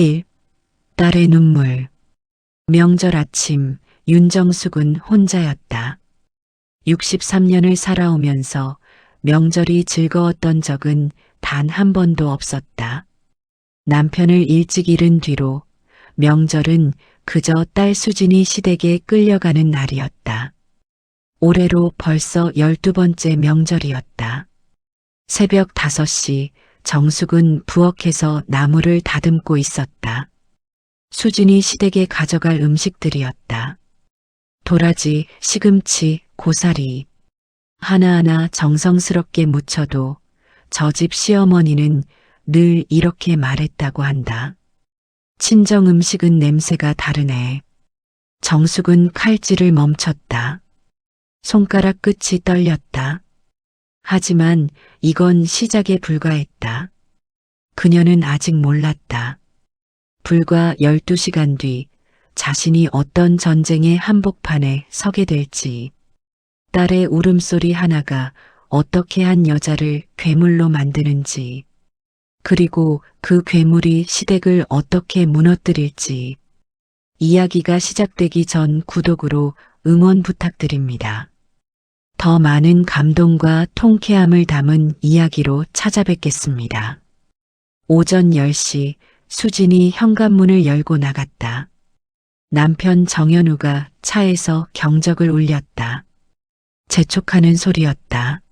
1. 딸의 눈물. 명절 아침, 윤정숙은 혼자였다. 63년을 살아오면서 명절이 즐거웠던 적은 단 한 번도 없었다. 남편을 일찍 잃은 뒤로 명절은 그저 딸 수진이 시댁에 끌려가는 날이었다. 올해로 벌써 12번째 명절이었다. 새벽 5시 정숙은 부엌에서 나무를 다듬고 있었다. 수진이 시댁에 가져갈 음식들이었다. 도라지, 시금치, 고사리. 하나하나 정성스럽게 무쳐도 저 집 시어머니는 늘 이렇게 말했다고 한다. 친정 음식은 냄새가 다르네. 정숙은 칼질을 멈췄다. 손가락 끝이 떨렸다. 하지만 이건 시작에 불과했다. 그녀는 아직 몰랐다. 불과 12시간 뒤 자신이 어떤 전쟁의 한복판에 서게 될지, 딸의 울음소리 하나가 어떻게 한 여자를 괴물로 만드는지, 그리고 그 괴물이 시댁을 어떻게 무너뜨릴지. 이야기가 시작되기 전 구독으로 응원 부탁드립니다. 더 많은 감동과 통쾌함을 담은 이야기로 찾아뵙겠습니다. 오전 10시 수진이 현관문을 열고 나갔다. 남편 정현우가 차에서 경적을 울렸다. 재촉하는 소리였다.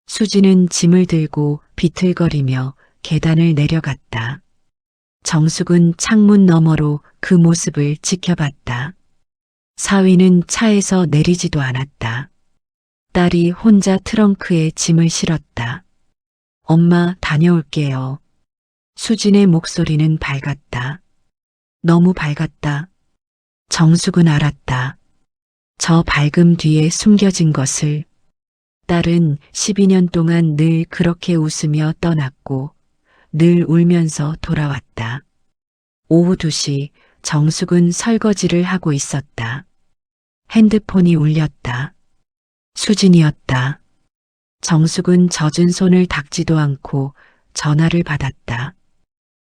수진은 짐을 들고 비틀거리며 계단을 내려갔다. 정숙은 창문 너머로 그 모습을 지켜봤다. 사위는 차에서 내리지도 않았다. 딸이 혼자 트렁크에 짐을 실었다. 엄마, 다녀올게요. 수진의 목소리는 밝았다. 너무 밝았다. 정숙은 알았다. 저 밝음 뒤에 숨겨진 것을. 딸은 12년 동안 늘 그렇게 웃으며 떠났고 늘 울면서 돌아왔다. 오후 2시 정숙은 설거지를 하고 있었다. 핸드폰이 울렸다. 수진이었다. 정숙은 젖은 손을 닦지도 않고 전화를 받았다.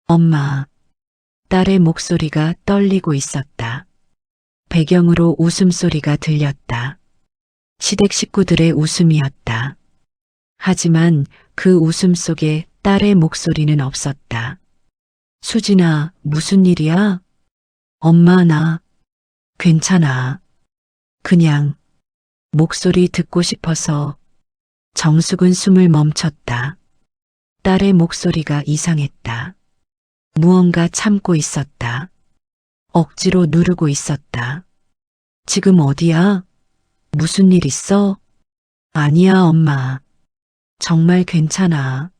엄마. 딸의 목소리가 떨리고 있었다. 배경으로 웃음소리가 들렸다. 시댁 식구들의 웃음이었다. 하지만 그 웃음 속에 딸의 목소리는 없었다. 수진아, 무슨 일이야? 엄마, 나 괜찮아. 그냥 목소리 듣고 싶어서. 정숙은 숨을 멈췄다. 딸의 목소리가 이상했다. 무언가 참고 있었다. 억지로 누르고 있었다. 지금 어디야? 무슨 일 있어? 아니야, 엄마. 정말 괜찮아.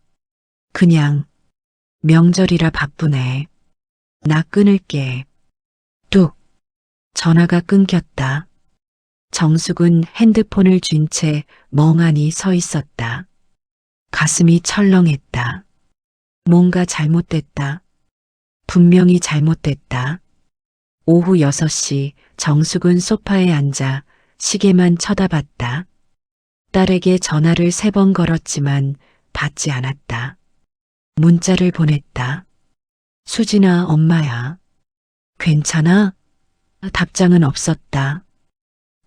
그냥 명절이라 바쁘네. 나 끊을게. 뚝. 전화가 끊겼다. 정숙은 핸드폰을 쥔 채 멍하니 서 있었다. 가슴이 철렁했다. 뭔가 잘못됐다. 분명히 잘못됐다. 오후 6시 정숙은 소파에 앉아 시계만 쳐다봤다. 딸에게 전화를 3번 걸었지만 받지 않았다. 문자를 보냈다. 수진아, 엄마야. 괜찮아? 답장은 없었다.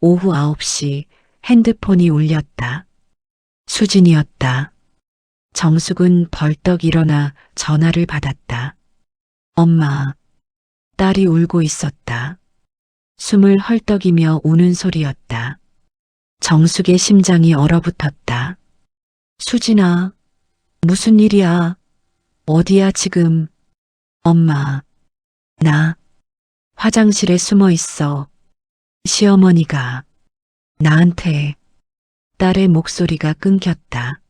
오후 9시 핸드폰이 울렸다. 수진이었다. 정숙은 벌떡 일어나 전화를 받았다. 엄마. 딸이 울고 있었다. 숨을 헐떡이며 우는 소리였다. 정숙의 심장이 얼어붙었다. 수진아, 무슨 일이야? 어디야 지금? 엄마, 나 화장실에 숨어 있어. 시어머니가 나한테. 딸의 목소리가 끊겼다.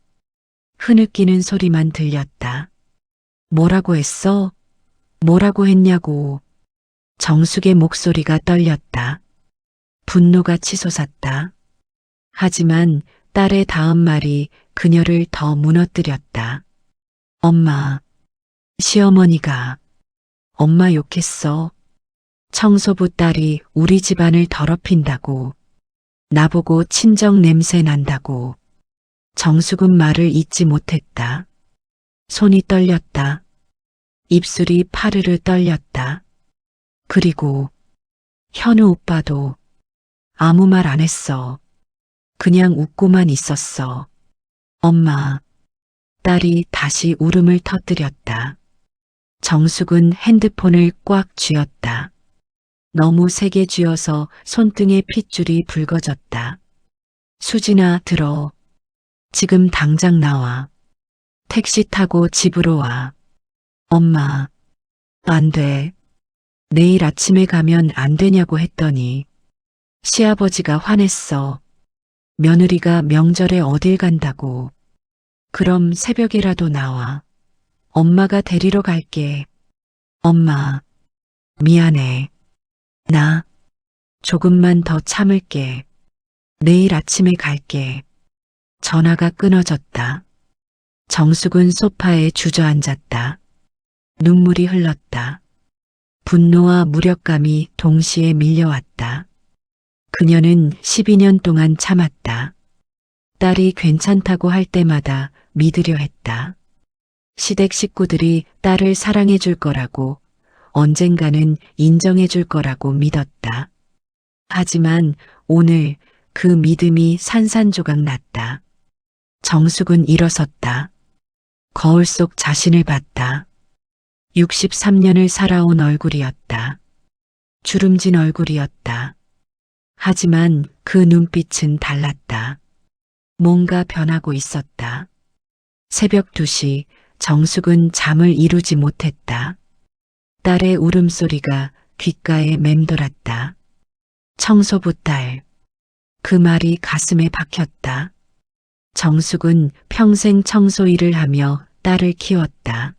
흐느끼는 소리만 들렸다. 뭐라고 했어? 뭐라고 했냐고. 정숙의 목소리가 떨렸다. 분노가 치솟았다. 하지만 딸의 다음 말이 그녀를 더 무너뜨렸다. 엄마, 시어머니가 엄마 욕했어. 청소부 딸이 우리 집안을 더럽힌다고. 나보고 친정 냄새 난다고. 정숙은 말을 잇지 못했다. 손이 떨렸다. 입술이 파르르 떨렸다. 그리고 현우 오빠도 아무 말 안 했어. 그냥 웃고만 있었어. 엄마, 딸이 다시 울음을 터뜨렸다. 정숙은 핸드폰을 꽉 쥐었다. 너무 세게 쥐어서 손등에 핏줄이 붉어졌다. 수진아, 들어. 지금 당장 나와. 택시 타고 집으로 와. 엄마, 안 돼. 내일 아침에 가면 안 되냐고 했더니 시아버지가 화냈어. 며느리가 명절에 어딜 간다고. 그럼 새벽이라도 나와. 엄마가 데리러 갈게. 엄마, 미안해. 나 조금만 더 참을게. 내일 아침에 갈게. 전화가 끊어졌다. 정숙은 소파에 주저앉았다. 눈물이 흘렀다. 분노와 무력감이 동시에 밀려왔다. 그녀는 12년 동안 참았다. 딸이 괜찮다고 할 때마다 믿으려 했다. 시댁 식구들이 딸을 사랑해 줄 거라고, 언젠가는 인정해 줄 거라고 믿었다. 하지만 오늘 그 믿음이 산산조각 났다. 정숙은 일어섰다. 거울 속 자신을 봤다. 63년을 살아온 얼굴이었다. 주름진 얼굴이었다. 하지만 그 눈빛은 달랐다. 뭔가 변하고 있었다. 새벽 2시 정숙은 잠을 이루지 못했다. 딸의 울음소리가 귓가에 맴돌았다. 청소부 딸. 그 말이 가슴에 박혔다. 정숙은 평생 청소 일을 하며 딸을 키웠다.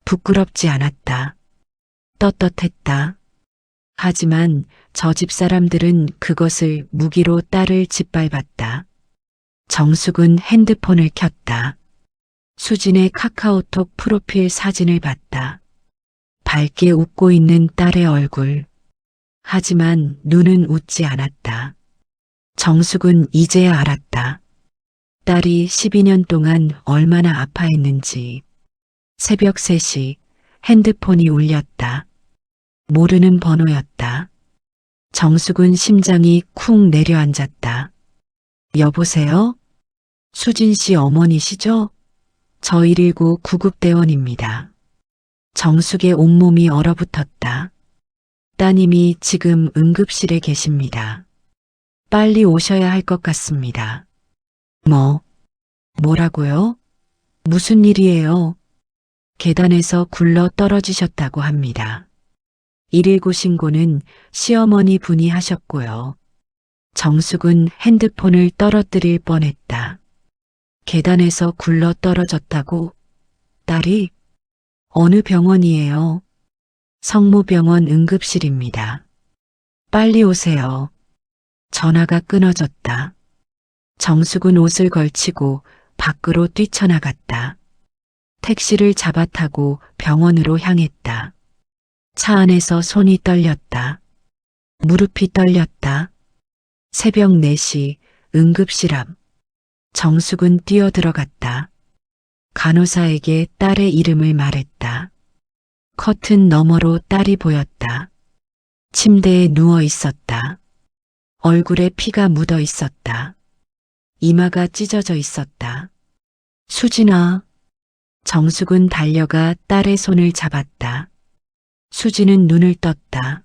부끄럽지 않았다. 떳떳했다. 하지만 저 집 사람들은 그것을 무기로 딸을 짓밟았다. 정숙은 핸드폰을 켰다. 수진의 카카오톡 프로필 사진을 봤다. 밝게 웃고 있는 딸의 얼굴. 하지만 눈은 웃지 않았다. 정숙은 이제야 알았다. 딸이 12년 동안 얼마나 아파했는지. 새벽 3시 핸드폰이 울렸다. 모르는 번호였다. 정숙은 심장이 쿵 내려앉았다. 여보세요? 수진 씨 어머니시죠? 저 119 구급대원입니다. 정숙의 온몸이 얼어붙었다. 따님이 지금 응급실에 계십니다. 빨리 오셔야 할 것 같습니다. 뭐라고요? 무슨 일이에요? 계단에서 굴러 떨어지셨다고 합니다. 119 신고는 시어머니 분이 하셨고요. 정숙은 핸드폰을 떨어뜨릴 뻔했다. 계단에서 굴러 떨어졌다고? 딸이? 어느 병원이에요? 성모병원 응급실입니다. 빨리 오세요. 전화가 끊어졌다. 정숙은 옷을 걸치고 밖으로 뛰쳐나갔다. 택시를 잡아 타고 병원으로 향했다. 차 안에서 손이 떨렸다. 무릎이 떨렸다. 새벽 4시 응급실 앞. 정숙은 뛰어들어갔다. 간호사에게 딸의 이름을 말했다. 커튼 너머로 딸이 보였다. 침대에 누워 있었다. 얼굴에 피가 묻어 있었다. 이마가 찢어져 있었다. 수진아. 정숙은 달려가 딸의 손을 잡았다. 수진은 눈을 떴다.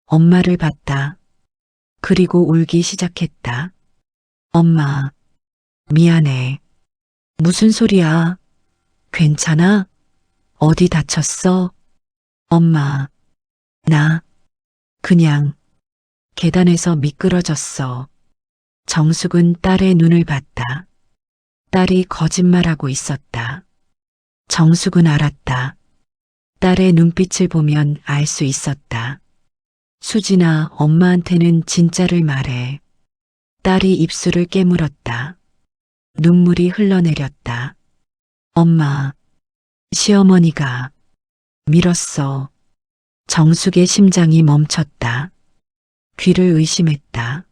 엄마를 봤다. 그리고 울기 시작했다. 엄마, 미안해. 무슨 소리야? 괜찮아? 어디 다쳤어? 엄마, 나 그냥 계단에서 미끄러졌어. 정숙은 딸의 눈을 봤다. 딸이 거짓말하고 있었다. 정숙은 알았다. 딸의 눈빛을 보면 알 수 있었다. 수진아, 엄마한테는 진짜를 말해. 딸이 입술을 깨물었다. 눈물이 흘러내렸다. 엄마, 시어머니가 밀었어. 정숙의 심장이 멈췄다. 귀를 의심했다.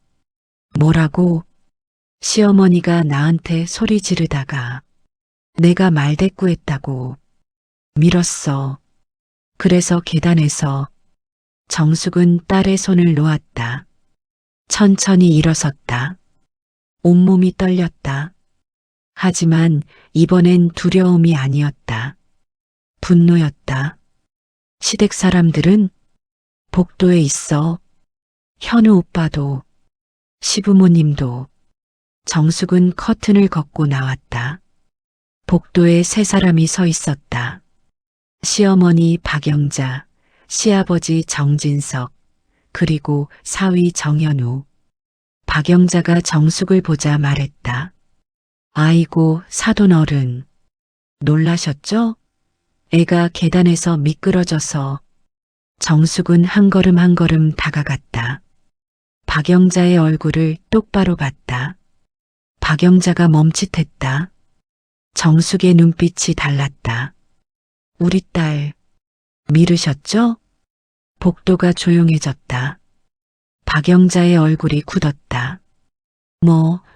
뭐라고? 시어머니가 나한테 소리 지르다가 내가 말대꾸했다고. 밀었어. 그래서 계단에서 정숙은 딸의 손을 놓았다. 천천히 일어섰다. 온몸이 떨렸다. 하지만 이번엔 두려움이 아니었다. 분노였다. 시댁 사람들은 복도에 있어. 현우 오빠도, 시부모님도. 정숙은 커튼을 걷고 나왔다. 복도에 세 사람이 서 있었다. 시어머니 박영자, 시아버지 정진석, 그리고 사위 정현우. 박영자가 정숙을 보자 말했다. 아이고, 사돈어른. 놀라셨죠? 애가 계단에서 미끄러져서. 정숙은 한 걸음 한 걸음 다가갔다. 박영자의 얼굴을 똑바로 봤다. 박영자가 멈칫했다. 정숙의 눈빛이 달랐다. 우리 딸, 미르셨죠? 복도가 조용해졌다. 박영자의 얼굴이 굳었다.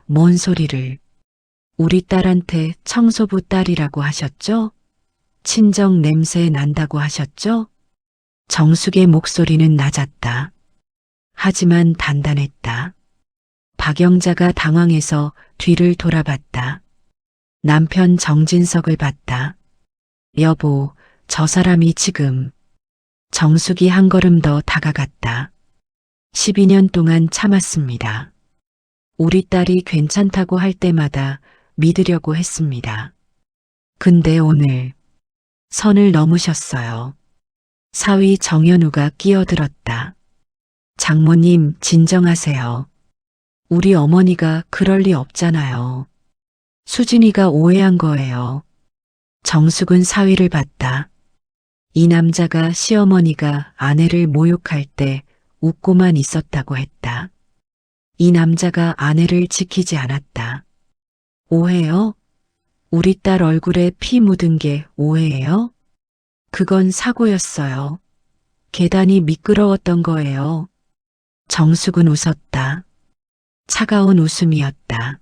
뭔 소리를. 우리 딸한테 청소부 딸이라고 하셨죠? 친정 냄새 난다고 하셨죠? 정숙의 목소리는 낮았다. 하지만 단단했다. 박영자가 당황해서 뒤를 돌아봤다. 남편 정진석을 봤다. 여보, 저 사람이 지금. 정숙이 한 걸음 더 다가갔다. 12년 동안 참았습니다. 우리 딸이 괜찮다고 할 때마다 믿으려고 했습니다. 근데 오늘 선을 넘으셨어요. 사위 정현우가 끼어들었다. 장모님, 진정하세요. 우리 어머니가 그럴 리 없잖아요. 수진이가 오해한 거예요. 정숙은 사위를 봤다. 이 남자가 시어머니가 아내를 모욕할 때 웃고만 있었다고 했다. 이 남자가 아내를 지키지 않았다. 오해요? 우리 딸 얼굴에 피 묻은 게 오해예요? 그건 사고였어요. 계단이 미끄러웠던 거예요. 정숙은 웃었다. 차가운 웃음이었다.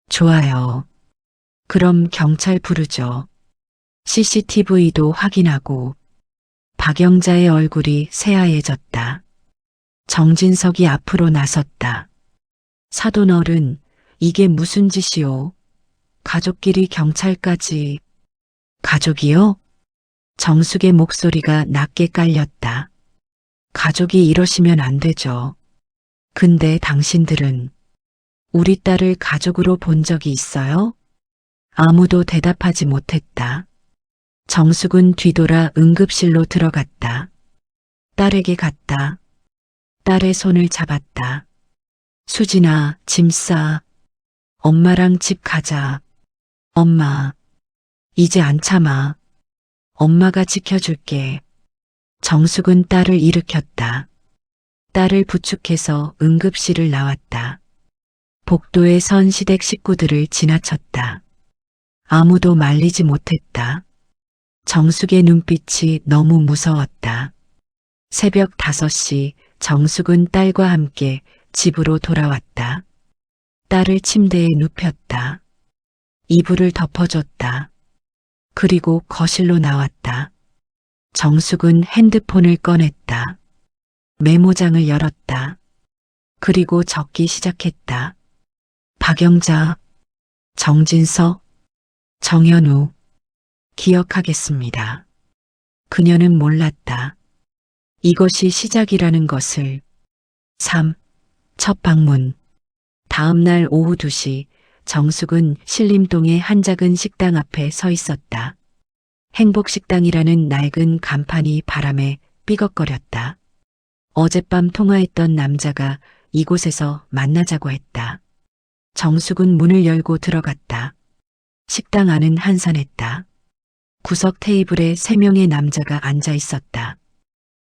좋아요. 그럼 경찰 부르죠. CCTV도 확인하고. 박영자의 얼굴이 새하얘졌다. 정진석이 앞으로 나섰다. 사돈어른, 이게 무슨 짓이오? 가족끼리 경찰까지. 가족이요? 정숙의 목소리가 낮게 깔렸다. 가족이 이러시면 안 되죠. 근데 당신들은 우리 딸을 가족으로 본 적이 있어요? 아무도 대답하지 못했다. 정숙은 뒤돌아 응급실로 들어갔다. 딸에게 갔다. 딸의 손을 잡았다. 수진아, 짐 싸. 엄마랑 집 가자. 엄마, 이제 안 참아. 엄마가 지켜줄게. 정숙은 딸을 일으켰다. 딸을 부축해서 응급실을 나왔다. 복도에 선 시댁 식구들을 지나쳤다. 아무도 말리지 못했다. 정숙의 눈빛이 너무 무서웠다. 새벽 5시 정숙은 딸과 함께 집으로 돌아왔다. 딸을 침대에 눕혔다. 이불을 덮어줬다. 그리고 거실로 나왔다. 정숙은 핸드폰을 꺼냈다. 메모장을 열었다. 그리고 적기 시작했다. 박영자, 정진석, 정현우. 기억하겠습니다. 그녀는 몰랐다. 이것이 시작이라는 것을. 3. 첫 방문. 다음 날 오후 2시 정숙은 신림동의 한 작은 식당 앞에 서 있었다. 행복식당이라는 낡은 간판이 바람에 삐걱거렸다. 어젯밤 통화했던 남자가 이곳에서 만나자고 했다. 정숙은 문을 열고 들어갔다. 식당 안은 한산했다. 구석 테이블에 3명의 남자가 앉아 있었다.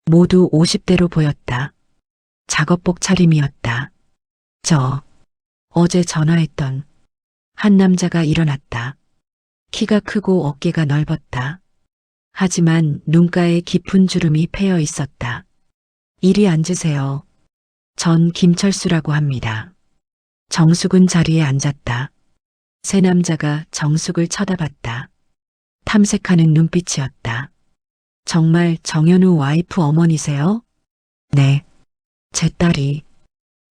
모두 50대로 보였다. 작업복 차림이었다. 어제 전화했던 한 남자가 일어났다. 키가 크고 어깨가 넓었다. 하지만 눈가에 깊은 주름이 패여 있었다. 이리 앉으세요. 전 김철수라고 합니다. 정숙은 자리에 앉았다. 세 남자가 정숙을 쳐다봤다. 탐색하는 눈빛이었다. 정말 정현우 와이프 어머니세요? 네. 제 딸이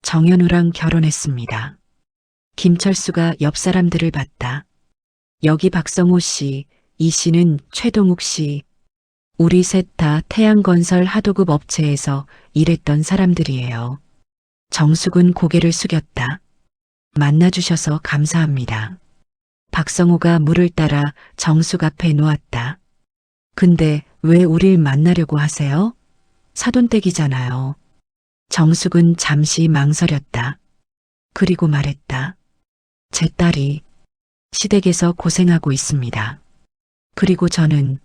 정현우랑 결혼했습니다. 김철수가 옆 사람들을 봤다. 여기 박성호 씨, 이 씨는 최동욱 씨. 우리 셋 다 태양건설 하도급 업체에서 일했던 사람들이에요. 정숙은 고개를 숙였다. 만나주셔서 감사합니다. 박성호가 물을 따라 정숙 앞에 놓았다. 근데 왜 우릴 만나려고 하세요? 사돈댁이잖아요. 정숙은 잠시 망설였다. 그리고 말했다. 제 딸이 시댁에서 고생하고 있습니다. 그리고 저는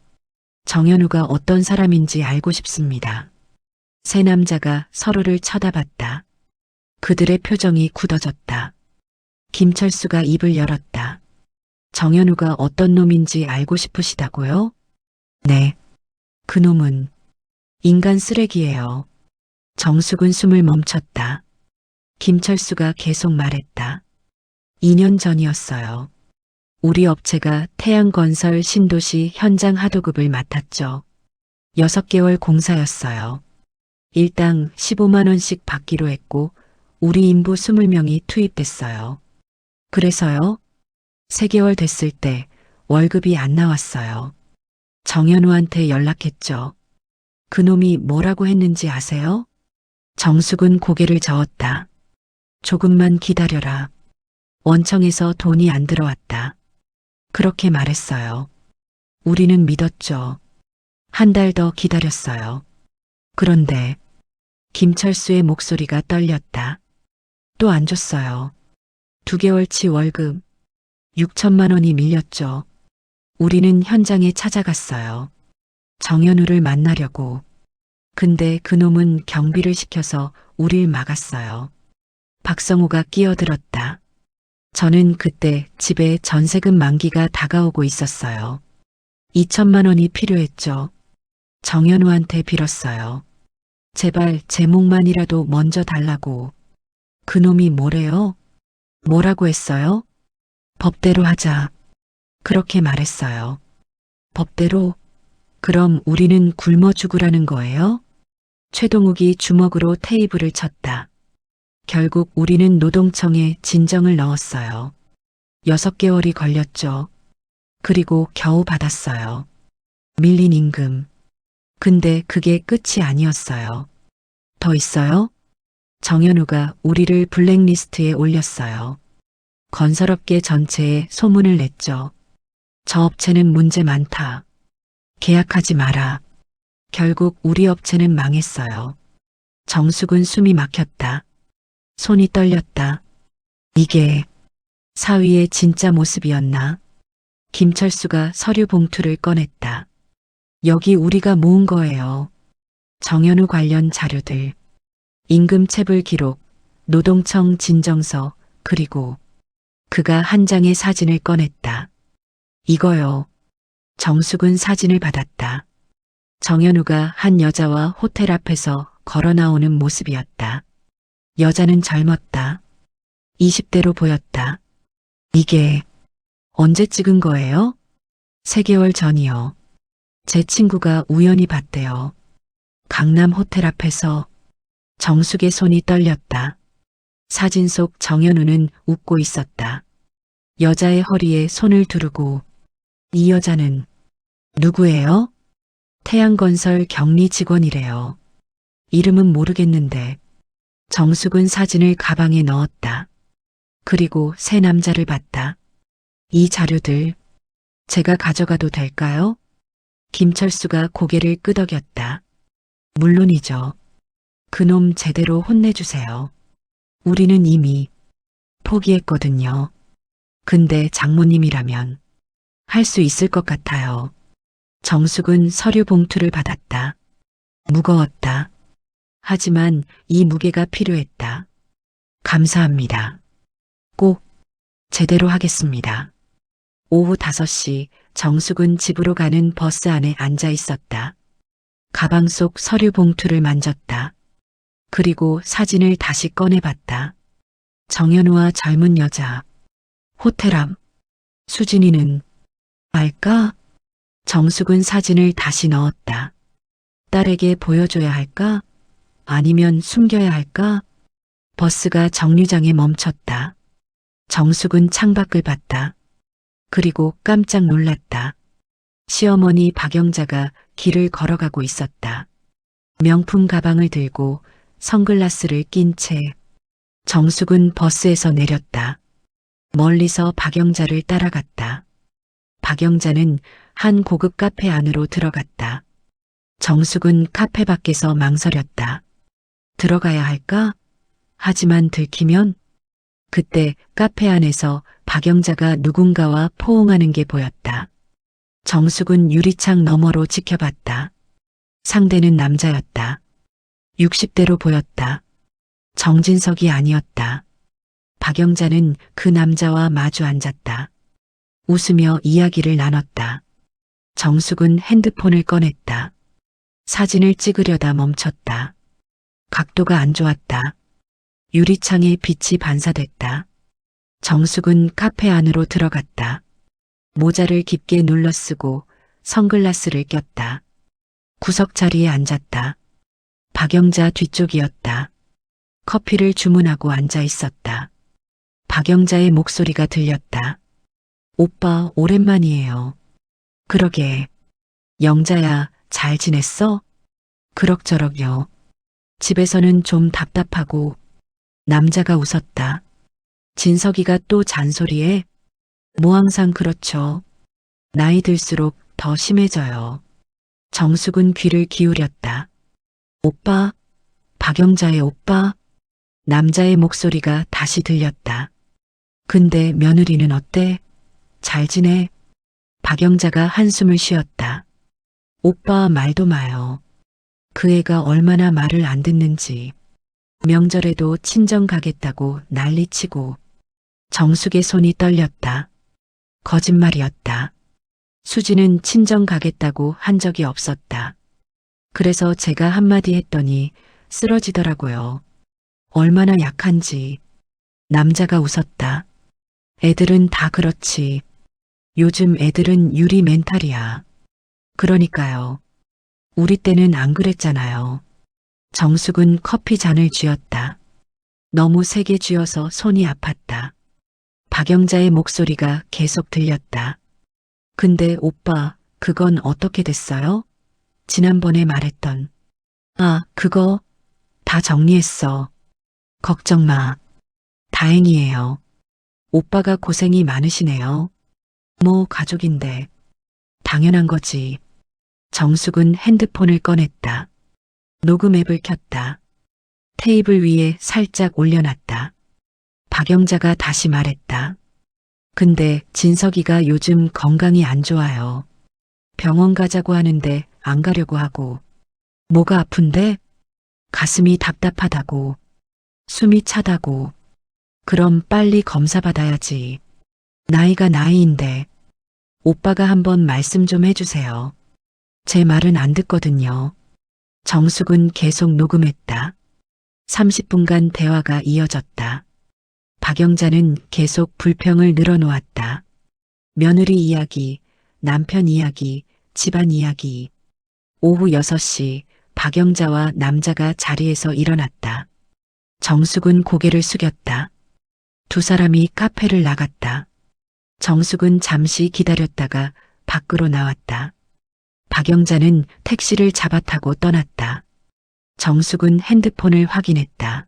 정현우가 어떤 사람인지 알고 싶습니다. 세 남자가 서로를 쳐다봤다. 그들의 표정이 굳어졌다. 김철수가 입을 열었다. 정현우가 어떤 놈인지 알고 싶으시다고요? 네. 그 놈은 인간 쓰레기예요. 정숙은 숨을 멈췄다. 김철수가 계속 말했다. 2년 전이었어요. 우리 업체가 태양건설 신도시 현장 하도급을 맡았죠. 6개월 공사였어요. 일당 15만 원씩 받기로 했고 우리 인부 20명이 투입됐어요. 그래서요. 3개월 됐을 때 월급이 안 나왔어요. 정현우한테 연락했죠. 그놈이 뭐라고 했는지 아세요? 정숙은 고개를 저었다. 조금만 기다려라. 원청에서 돈이 안 들어왔다. 그렇게 말했어요. 우리는 믿었죠. 한 달 더 기다렸어요. 그런데 김철수의 목소리가 떨렸다. 또 안 줬어요. 2개월치 월급 6천만 원이 밀렸죠. 우리는 현장에 찾아갔어요. 정현우를 만나려고. 근데 그놈은 경비를 시켜서 우릴 막았어요. 박성호가 끼어들었다. 저는 그때 집에 전세금 만기가 다가오고 있었어요. 2천만 원이 필요했죠. 정현우한테 빌었어요. 제발 제 몫만이라도 먼저 달라고. 그놈이 뭐래요? 뭐라고 했어요? 법대로 하자. 그렇게 말했어요. 법대로? 그럼 우리는 굶어 죽으라는 거예요? 최동욱이 주먹으로 테이블을 쳤다. 결국 우리는 노동청에 진정을 넣었어요. 6개월이 걸렸죠. 그리고 겨우 받았어요. 밀린 임금. 근데 그게 끝이 아니었어요. 더 있어요? 정현우가 우리를 블랙리스트에 올렸어요. 건설업계 전체에 소문을 냈죠. 저 업체는 문제 많다. 계약하지 마라. 결국 우리 업체는 망했어요. 정숙은 숨이 막혔다. 손이 떨렸다. 이게 사위의 진짜 모습이었나? 김철수가 서류 봉투를 꺼냈다. 여기 우리가 모은 거예요. 정현우 관련 자료들, 임금체불 기록, 노동청 진정서, 그리고 그가 한 장의 사진을 꺼냈다. 이거요. 정숙은 사진을 받았다. 정현우가 한 여자와 호텔 앞에서 걸어 나오는 모습이었다. 여자는 젊었다. 20대로 보였다. 이게 언제 찍은 거예요? 3개월 전이요. 제 친구가 우연히 봤대요. 강남 호텔 앞에서. 정숙의 손이 떨렸다. 사진 속 정현우는 웃고 있었다. 여자의 허리에 손을 두르고 이 여자는 누구예요? 태양건설 격리 직원이래요. 이름은 모르겠는데. 정숙은 사진을 가방에 넣었다. 그리고 세 남자를 봤다. 이 자료들 제가 가져가도 될까요? 김철수가 고개를 끄덕였다. 물론이죠. 그놈 제대로 혼내주세요. 우리는 이미 포기했거든요. 근데 장모님이라면 할 수 있을 것 같아요. 정숙은 서류 봉투를 받았다. 무거웠다. 하지만 이 무게가 필요했다. 감사합니다. 꼭 제대로 하겠습니다. 오후 5시 정숙은 집으로 가는 버스 안에 앉아 있었다. 가방 속 서류 봉투를 만졌다. 그리고 사진을 다시 꺼내봤다. 정현우와 젊은 여자. 호텔 앞. 수진이는 알까? 정숙은 사진을 다시 넣었다. 딸에게 보여줘야 할까? 아니면 숨겨야 할까? 버스가 정류장에 멈췄다. 정숙은 창밖을 봤다. 그리고 깜짝 놀랐다. 시어머니 박영자가 길을 걸어가고 있었다. 명품 가방을 들고 선글라스를 낀 채. 정숙은 버스에서 내렸다. 멀리서 박영자를 따라갔다. 박영자는 한 고급 카페 안으로 들어갔다. 정숙은 카페 밖에서 망설였다. 들어가야 할까? 하지만 들키면? 그때 카페 안에서 박영자가 누군가와 포옹하는 게 보였다. 정숙은 유리창 너머로 지켜봤다. 상대는 남자였다. 60대로 보였다. 정진석이 아니었다. 박영자는 그 남자와 마주 앉았다. 웃으며 이야기를 나눴다. 정숙은 핸드폰을 꺼냈다. 사진을 찍으려다 멈췄다. 각도가 안 좋았다. 유리창에 빛이 반사됐다. 정숙은 카페 안으로 들어갔다. 모자를 깊게 눌러쓰고 선글라스를 꼈다. 구석 자리에 앉았다. 박영자 뒤쪽이었다. 커피를 주문하고 앉아 있었다. 박영자의 목소리가 들렸다. 오빠 오랜만이에요. 그러게. 영자야, 잘 지냈어? 그럭저럭요. 집에서는 좀 답답하고. 남자가 웃었다. 진석이가 또 잔소리해? 뭐 항상 그렇죠. 나이 들수록 더 심해져요. 정숙은 귀를 기울였다. 오빠? 박영자의 오빠? 남자의 목소리가 다시 들렸다. 근데 며느리는 어때? 잘 지내? 박영자가 한숨을 쉬었다. 오빠 말도 마요. 그 애가 얼마나 말을 안 듣는지. 명절에도 친정 가겠다고 난리치고. 정숙의 손이 떨렸다. 거짓말이었다. 수지는 친정 가겠다고 한 적이 없었다. 그래서 제가 한마디 했더니 쓰러지더라고요. 얼마나 약한지. 남자가 웃었다. 애들은 다 그렇지. 요즘 애들은 유리 멘탈이야. 그러니까요. 우리 때는 안 그랬잖아요. 정숙은 커피 잔을 쥐었다. 너무 세게 쥐어서 손이 아팠다. 박영자의 목소리가 계속 들렸다. 근데 오빠, 그건 어떻게 됐어요? 지난번에 말했던. 아, 그거 다 정리했어. 걱정 마. 다행이에요. 오빠가 고생이 많으시네요. 뭐 가족인데. 당연한 거지. 정숙은 핸드폰을 꺼냈다. 녹음 앱을 켰다. 테이블 위에 살짝 올려놨다. 박영자가 다시 말했다. 근데 진석이가 요즘 건강이 안 좋아요. 병원 가자고 하는데 안 가려고 하고. 뭐가 아픈데? 가슴이 답답하다고. 숨이 차다고. 그럼 빨리 검사 받아야지. 나이가 나이인데. 오빠가 한번 말씀 좀 해주세요. 제 말은 안 듣거든요. 정숙은 계속 녹음했다. 30분간 대화가 이어졌다. 박영자는 계속 불평을 늘어놓았다. 며느리 이야기, 남편 이야기, 집안 이야기. 오후 6시 박영자와 남자가 자리에서 일어났다. 정숙은 고개를 숙였다. 두 사람이 카페를 나갔다. 정숙은 잠시 기다렸다가 밖으로 나왔다. 박영자는 택시를 잡아타고 떠났다. 정숙은 핸드폰을 확인했다.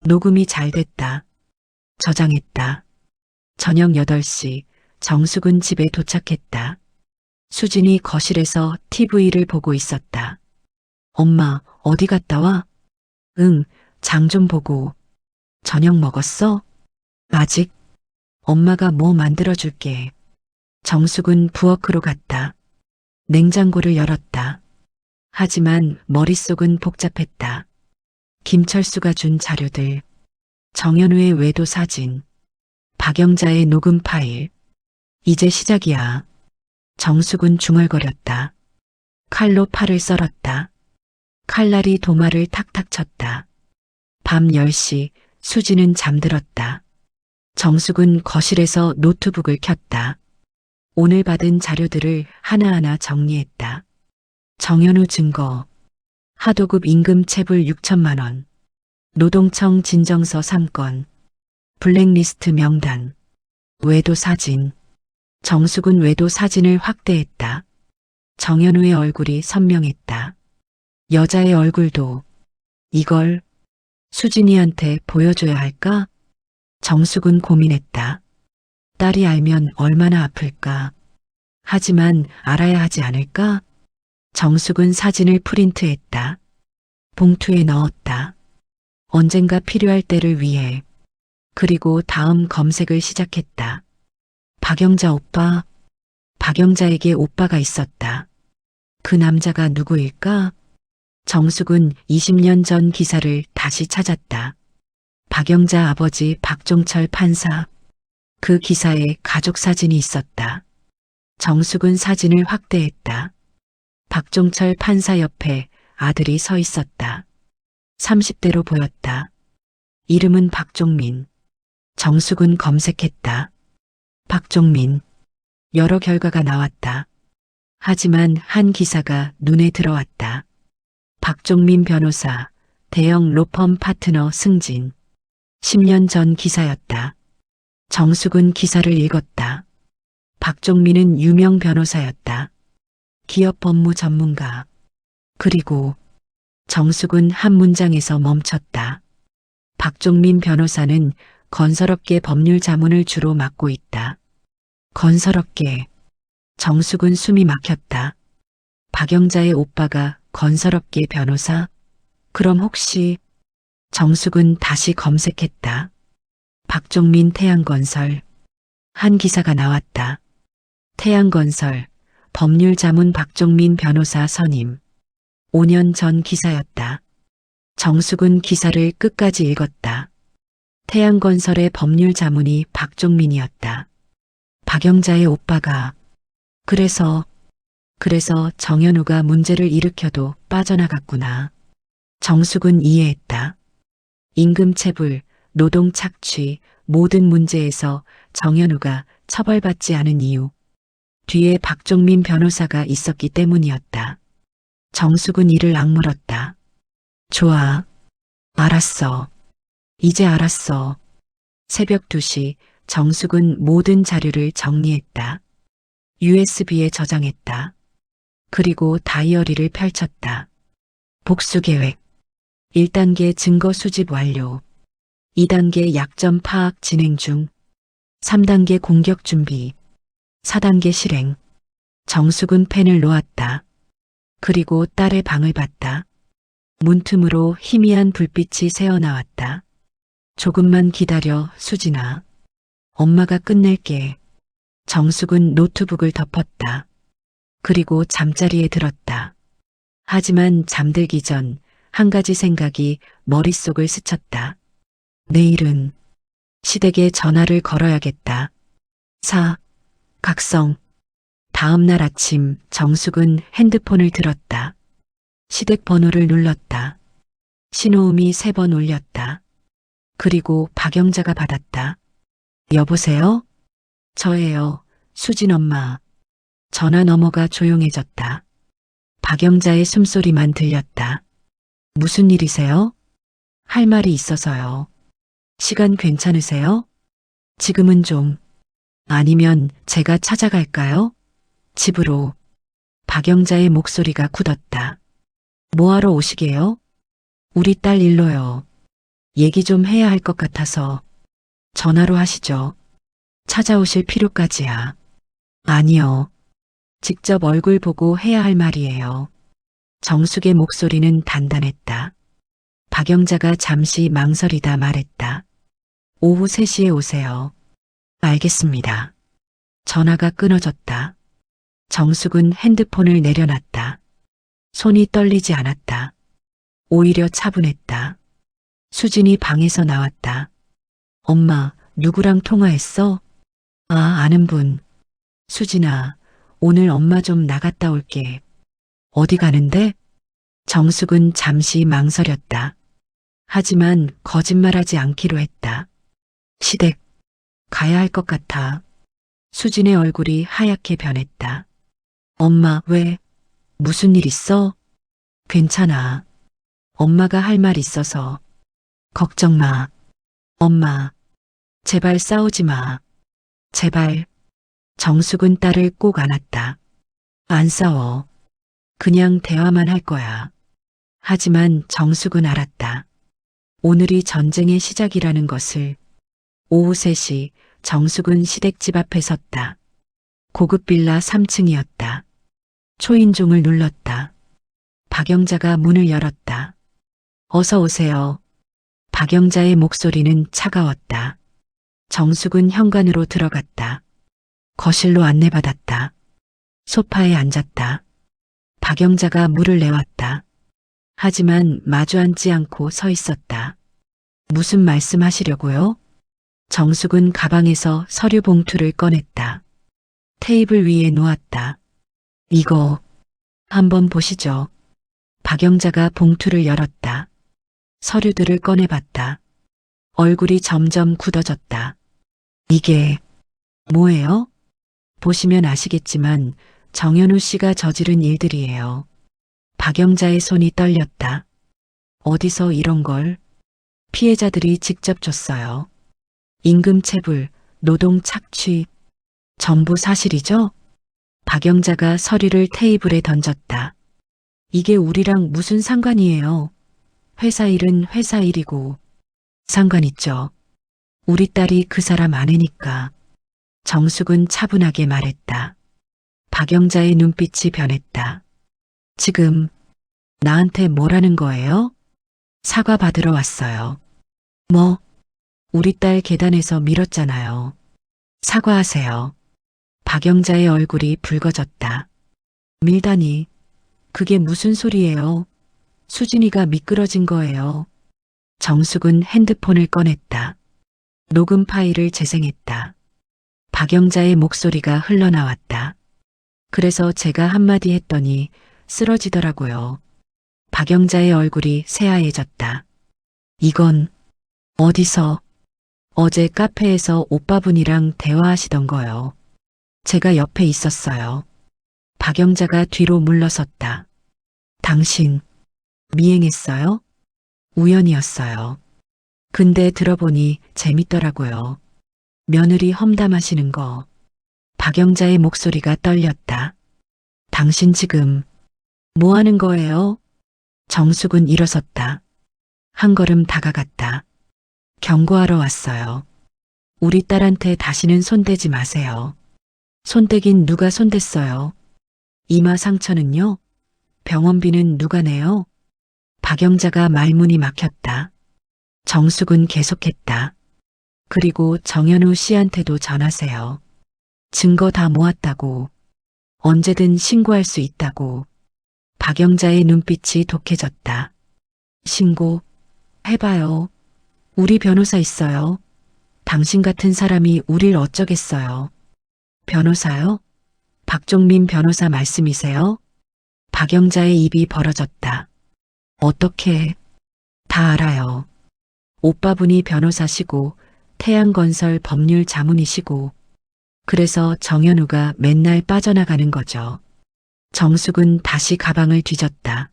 녹음이 잘 됐다. 저장했다. 저녁 8시 정숙은 집에 도착했다. 수진이 거실에서 TV를 보고 있었다. 엄마, 어디 갔다 와? 응, 장 좀 보고. 저녁 먹었어? 아직? 엄마가 뭐 만들어줄게. 정숙은 부엌으로 갔다. 냉장고를 열었다. 하지만 머릿속은 복잡했다. 김철수가 준 자료들, 정현우의 외도 사진, 박영자의 녹음 파일. 이제 시작이야. 정숙은 중얼거렸다. 칼로 팔을 썰었다. 칼날이 도마를 탁탁 쳤다. 밤 10시 수지는 잠들었다. 정숙은 거실에서 노트북을 켰다. 오늘 받은 자료들을 하나하나 정리했다. 정현우 증거, 하도급 임금 체불 6천만 원, 노동청 진정서 3건, 블랙리스트 명단, 외도 사진, 정수근 외도 사진을 확대했다. 정현우의 얼굴이 선명했다. 여자의 얼굴도. 이걸 수진이한테 보여줘야 할까? 정숙은 고민했다. 딸이 알면 얼마나 아플까? 하지만 알아야 하지 않을까? 정숙은 사진을 프린트했다. 봉투에 넣었다. 언젠가 필요할 때를 위해. 그리고 다음 검색을 시작했다. 박영자 오빠. 박영자에게 오빠가 있었다. 그 남자가 누구일까? 정숙은 20년 전 기사를 다시 찾았다. 박영자 아버지 박종철 판사. 그 기사에 가족 사진이 있었다. 정숙은 사진을 확대했다. 박종철 판사 옆에 아들이 서 있었다. 30대로 보였다. 이름은 박종민. 정숙은 검색했다. 박종민. 여러 결과가 나왔다. 하지만 한 기사가 눈에 들어왔다. 박종민 변호사, 대형 로펌 파트너 승진. 10년 전 기사였다. 정숙은 기사를 읽었다. 박종민은 유명 변호사였다. 기업 법무 전문가. 그리고 정숙은 한 문장에서 멈췄다. 박종민 변호사는 건설업계 법률 자문을 주로 맡고 있다. 건설업계. 정숙은 숨이 막혔다. 박영자의 오빠가 건설업계 변호사? 그럼 혹시. 정숙은 다시 검색했다. 박종민 태양건설. 한 기사가 나왔다. 태양건설, 법률 자문 박종민 변호사 선임. 5년 전 기사였다. 정숙은 기사를 끝까지 읽었다. 태양건설의 법률 자문이 박종민이었다. 박영자의 오빠가. 그래서 정현우가 문제를 일으켜도 빠져나갔구나. 정숙은 이해했다. 임금체불, 노동 착취, 모든 문제에서 정현우가 처벌받지 않은 이유. 뒤에 박종민 변호사가 있었기 때문이었다. 정숙은 이를 악물었다. 좋아. 알았어. 이제 알았어. 새벽 2시 정숙은 모든 자료를 정리했다. USB에 저장했다. 그리고 다이어리를 펼쳤다. 복수 계획. 1단계 증거 수집 완료. 2단계 약점 파악 진행 중. 3단계 공격 준비. 4단계 실행. 정숙은 펜을 놓았다. 그리고 딸의 방을 봤다. 문틈으로 희미한 불빛이 새어나왔다. 조금만 기다려, 수진아. 엄마가 끝낼게. 정숙은 노트북을 덮었다. 그리고 잠자리에 들었다. 하지만 잠들기 전 한 가지 생각이 머릿속을 스쳤다. 내일은 시댁에 전화를 걸어야겠다. 각성. 다음 날 아침 정숙은 핸드폰을 들었다. 시댁 번호를 눌렀다. 신호음이 3번 울렸다. 그리고 박영자가 받았다. 여보세요? 저예요, 수진 엄마. 전화 너머가 조용해졌다. 박영자의 숨소리만 들렸다. 무슨 일이세요? 할 말이 있어서요. 시간 괜찮으세요? 지금은 좀. 아니면 제가 찾아갈까요? 집으로. 박영자의 목소리가 굳었다. 뭐하러 오시게요? 우리 딸 일로요. 얘기 좀 해야 할 것 같아서. 전화로 하시죠. 찾아오실 필요까지야. 아니요. 직접 얼굴 보고 해야 할 말이에요. 정숙의 목소리는 단단했다. 박영자가 잠시 망설이다 말했다. 오후 3시에 오세요. 알겠습니다. 전화가 끊어졌다. 정숙은 핸드폰을 내려놨다. 손이 떨리지 않았다. 오히려 차분했다. 수진이 방에서 나왔다. 엄마, 누구랑 통화했어? 아는 분. 수진아, 오늘 엄마 좀 나갔다 올게. 어디 가는데? 정숙은 잠시 망설였다. 하지만 거짓말하지 않기로 했다. 시댁, 가야 할 것 같아. 수진의 얼굴이 하얗게 변했다. 엄마, 왜? 무슨 일 있어? 괜찮아. 엄마가 할 말 있어서. 걱정 마. 엄마, 제발 싸우지 마. 제발. 정숙은 딸을 꼭 안았다. 안 싸워. 그냥 대화만 할 거야. 하지만 정숙은 알았다. 오늘이 전쟁의 시작이라는 것을. 오후 3시 정숙은 시댁집 앞에 섰다. 고급 빌라 3층이었다. 초인종을 눌렀다. 박영자가 문을 열었다. 어서 오세요. 박영자의 목소리는 차가웠다. 정숙은 현관으로 들어갔다. 거실로 안내받았다. 소파에 앉았다. 박영자가 물을 내왔다. 하지만 마주 앉지 않고 서 있었다. 무슨 말씀하시려고요? 정숙은 가방에서 서류 봉투를 꺼냈다. 테이블 위에 놓았다. 이거 한번 보시죠. 박영자가 봉투를 열었다. 서류들을 꺼내봤다. 얼굴이 점점 굳어졌다. 이게 뭐예요? 보시면 아시겠지만 정현우 씨가 저지른 일들이에요. 박영자의 손이 떨렸다. 어디서 이런 걸? 피해자들이 직접 줬어요. 임금 체불, 노동 착취, 전부 사실이죠? 박영자가 서류를 테이블에 던졌다. 이게 우리랑 무슨 상관이에요? 회사 일은 회사 일이고. 상관 있죠. 우리 딸이 그 사람 아내니까. 정숙은 차분하게 말했다. 박영자의 눈빛이 변했다. 지금 나한테 뭐라는 거예요? 사과 받으러 왔어요. 뭐? 우리 딸 계단에서 밀었잖아요. 사과하세요. 박영자의 얼굴이 붉어졌다. 밀다니. 그게 무슨 소리예요? 수진이가 미끄러진 거예요. 정숙은 핸드폰을 꺼냈다. 녹음 파일을 재생했다. 박영자의 목소리가 흘러나왔다. 그래서 제가 한마디 했더니 쓰러지더라고요. 박영자의 얼굴이 새하얘졌다. 이건 어디서? 어제 카페에서 오빠분이랑 대화하시던 거요. 제가 옆에 있었어요. 박영자가 뒤로 물러섰다. 당신 미행했어요? 우연이었어요. 근데 들어보니 재밌더라고요. 며느리 험담하시는 거. 박영자의 목소리가 떨렸다. 당신 지금 뭐 하는 거예요? 정숙은 일어섰다. 한 걸음 다가갔다. 경고하러 왔어요. 우리 딸한테 다시는 손대지 마세요. 손대긴 누가 손댔어요? 이마 상처는요? 병원비는 누가 내요? 박영자가 말문이 막혔다. 정숙은 계속했다. 그리고 정현우 씨한테도 전하세요. 증거 다 모았다고. 언제든 신고할 수 있다고. 박영자의 눈빛이 독해졌다. 신고 해봐요. 우리 변호사 있어요. 당신 같은 사람이 우릴 어쩌겠어요. 변호사요? 박종민 변호사 말씀이세요? 박영자의 입이 벌어졌다. 어떻게? 다 알아요. 오빠분이 변호사시고 태양건설 법률 자문이시고 그래서 정현우가 맨날 빠져나가는 거죠. 정숙은 다시 가방을 뒤졌다.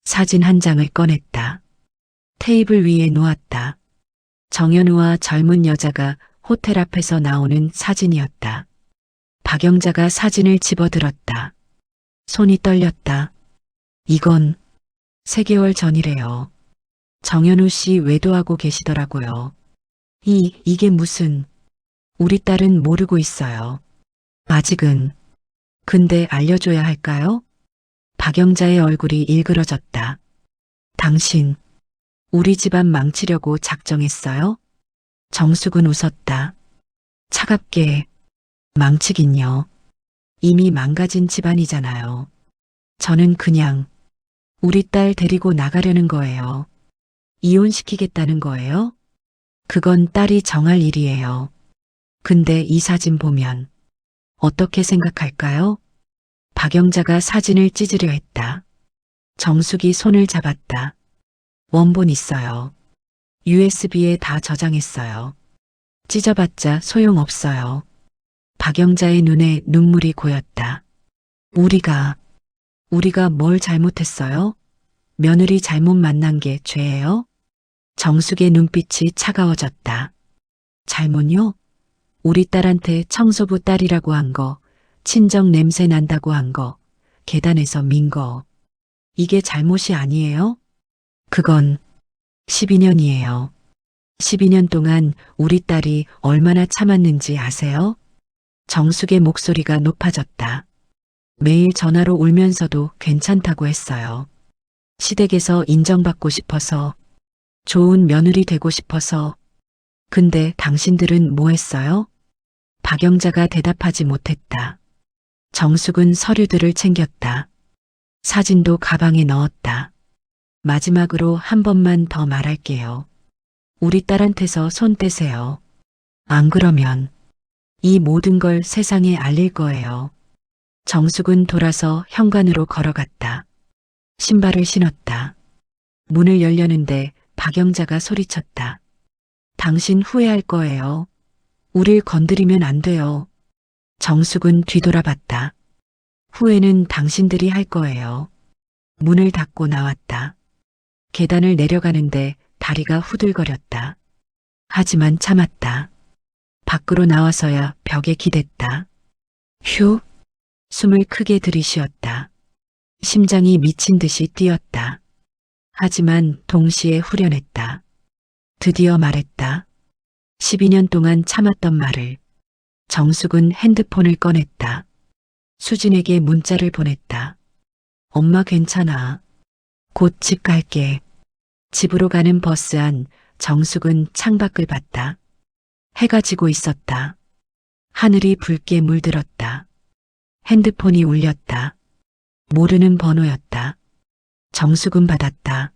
사진 한 장을 꺼냈다. 테이블 위에 놓았다. 정현우와 젊은 여자가 호텔 앞에서 나오는 사진이었다. 박영자가 사진을 집어들었다. 손이 떨렸다. 이건 3개월 전이래요. 정현우 씨 외도하고 계시더라고요. 이게 무슨... 우리 딸은 모르고 있어요. 아직은. 근데 알려줘야 할까요? 박영자의 얼굴이 일그러졌다. 당신, 우리 집안 망치려고 작정했어요? 정숙은 웃었다. 차갑게, 망치긴요. 이미 망가진 집안이잖아요. 저는 그냥 우리 딸 데리고 나가려는 거예요. 이혼시키겠다는 거예요? 그건 딸이 정할 일이에요. 근데 이 사진 보면 어떻게 생각할까요? 박영자가 사진을 찢으려 했다. 정숙이 손을 잡았다. 원본 있어요. USB에 다 저장했어요. 찢어봤자 소용없어요. 박영자의 눈에 눈물이 고였다. 우리가 뭘 잘못했어요? 며느리 잘못 만난 게 죄예요? 정숙의 눈빛이 차가워졌다. 잘못요? 우리 딸한테 청소부 딸이라고 한 거, 친정 냄새 난다고 한 거, 계단에서 민 거. 이게 잘못이 아니에요? 그건 12년이에요. 12년 동안 우리 딸이 얼마나 참았는지 아세요? 정숙의 목소리가 높아졌다. 매일 전화로 울면서도 괜찮다고 했어요. 시댁에서 인정받고 싶어서, 좋은 며느리 되고 싶어서. 근데 당신들은 뭐 했어요? 박영자가 대답하지 못했다. 정숙은 서류들을 챙겼다. 사진도 가방에 넣었다. 마지막으로 한 번만 더 말할게요. 우리 딸한테서 손 떼세요. 안 그러면 이 모든 걸 세상에 알릴 거예요. 정숙은 돌아서 현관으로 걸어갔다. 신발을 신었다. 문을 열려는데 박영자가 소리쳤다. 당신 후회할 거예요. 우릴 건드리면 안 돼요. 정숙은 뒤돌아봤다. 후회는 당신들이 할 거예요. 문을 닫고 나왔다. 계단을 내려가는데 다리가 후들거렸다. 하지만 참았다. 밖으로 나와서야 벽에 기댔다. 휴, 숨을 크게 들이쉬었다. 심장이 미친 듯이 뛰었다. 하지만 동시에 후련했다. 드디어 말했다. 12년 동안 참았던 말을. 정숙은 핸드폰을 꺼냈다. 수진에게 문자를 보냈다. 엄마 괜찮아. 곧 집 갈게. 집으로 가는 버스 안 정숙은 창밖을 봤다. 해가 지고 있었다. 하늘이 붉게 물들었다. 핸드폰이 울렸다. 모르는 번호였다. 정숙은 받았다.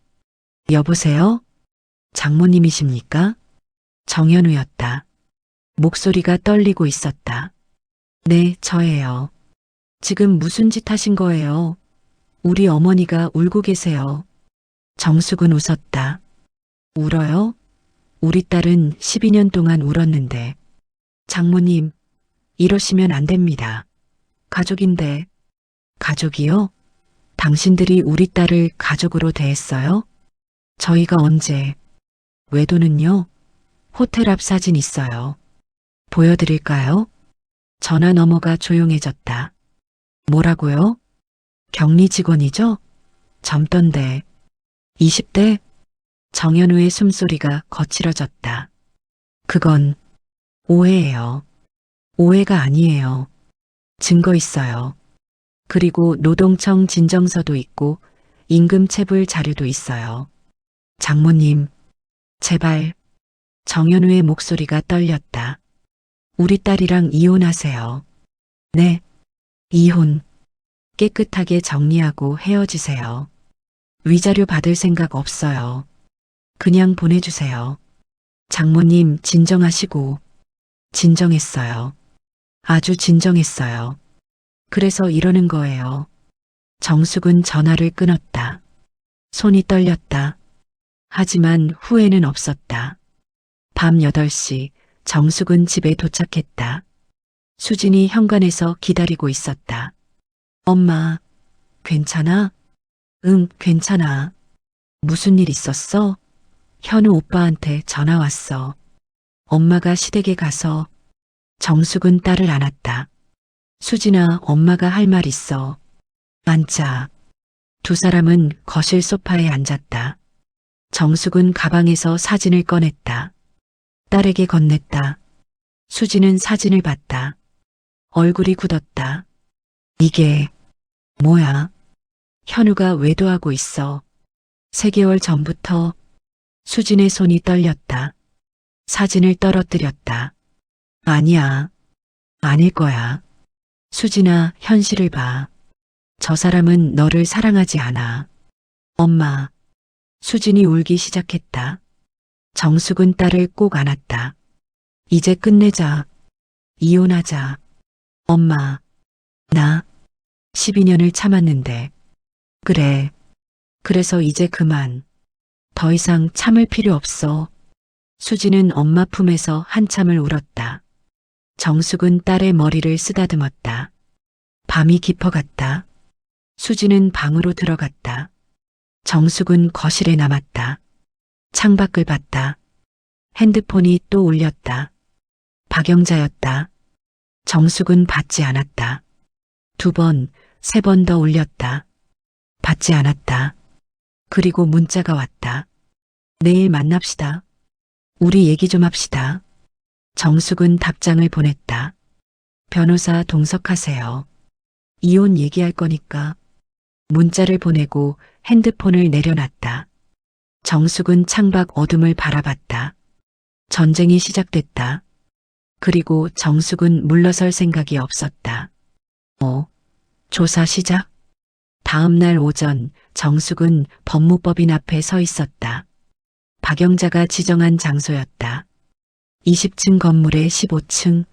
여보세요? 장모님이십니까? 정현우였다. 목소리가 떨리고 있었다. 네, 저예요. 지금 무슨 짓 하신 거예요? 우리 어머니가 울고 계세요. 정숙은 웃었다. 울어요? 우리 딸은 12년 동안 울었는데. 장모님, 이러시면 안 됩니다. 가족인데. 가족이요? 당신들이 우리 딸을 가족으로 대했어요? 저희가 언제? 외도는요? 호텔 앞 사진 있어요. 보여드릴까요? 전화 너머가 조용해졌다. 뭐라고요? 격리 직원이죠? 젊던데. 20대? 정현우의 숨소리가 거칠어졌다. 그건 오해예요. 오해가 아니에요. 증거 있어요. 그리고 노동청 진정서도 있고 임금체불 자료도 있어요. 장모님, 제발. 정현우의 목소리가 떨렸다. 우리 딸이랑 이혼하세요. 네, 이혼. 깨끗하게 정리하고 헤어지세요. 위자료 받을 생각 없어요. 그냥 보내주세요. 장모님 진정하시고. 진정했어요. 아주 진정했어요. 그래서 이러는 거예요. 정숙은 전화를 끊었다. 손이 떨렸다. 하지만 후회는 없었다. 밤 8시 정숙은 집에 도착했다. 수진이 현관에서 기다리고 있었다. 엄마, 괜찮아? 응, 괜찮아. 무슨 일 있었어? 현우 오빠한테 전화 왔어. 엄마가 시댁에 가서. 정숙은 딸을 안았다. 수진아, 엄마가 할 말 있어. 앉자. 두 사람은 거실 소파에 앉았다. 정숙은 가방에서 사진을 꺼냈다. 딸에게 건넸다. 수진은 사진을 봤다. 얼굴이 굳었다. 이게 뭐야? 현우가 외도하고 있어. 3개월 전부터. 수진의 손이 떨렸다. 사진을 떨어뜨렸다. 아니야. 아닐 거야. 수진아, 현실을 봐. 저 사람은 너를 사랑하지 않아. 엄마. 수진이 울기 시작했다. 정숙은 딸을 꼭 안았다. 이제 끝내자. 이혼하자. 엄마. 나 12년을 참았는데. 그래. 그래서 이제 그만. 더 이상 참을 필요 없어. 수진은 엄마 품에서 한참을 울었다. 정숙은 딸의 머리를 쓰다듬었다. 밤이 깊어갔다. 수지는 방으로 들어갔다. 정숙은 거실에 남았다. 창밖을 봤다. 핸드폰이 또 울렸다. 박영자였다. 정숙은 받지 않았다. 2번, 3번 더 울렸다. 받지 않았다. 그리고 문자가 왔다. 내일 만납시다. 우리 얘기 좀 합시다. 정숙은 답장을 보냈다. 변호사 동석하세요. 이혼 얘기할 거니까. 문자를 보내고 핸드폰을 내려놨다. 정숙은 창밖 어둠을 바라봤다. 전쟁이 시작됐다. 그리고 정숙은 물러설 생각이 없었다. 조사 시작? 다음 날 오전 정숙은 법무법인 앞에 서 있었다. 박영자가 지정한 장소였다. 20층 건물의 15층.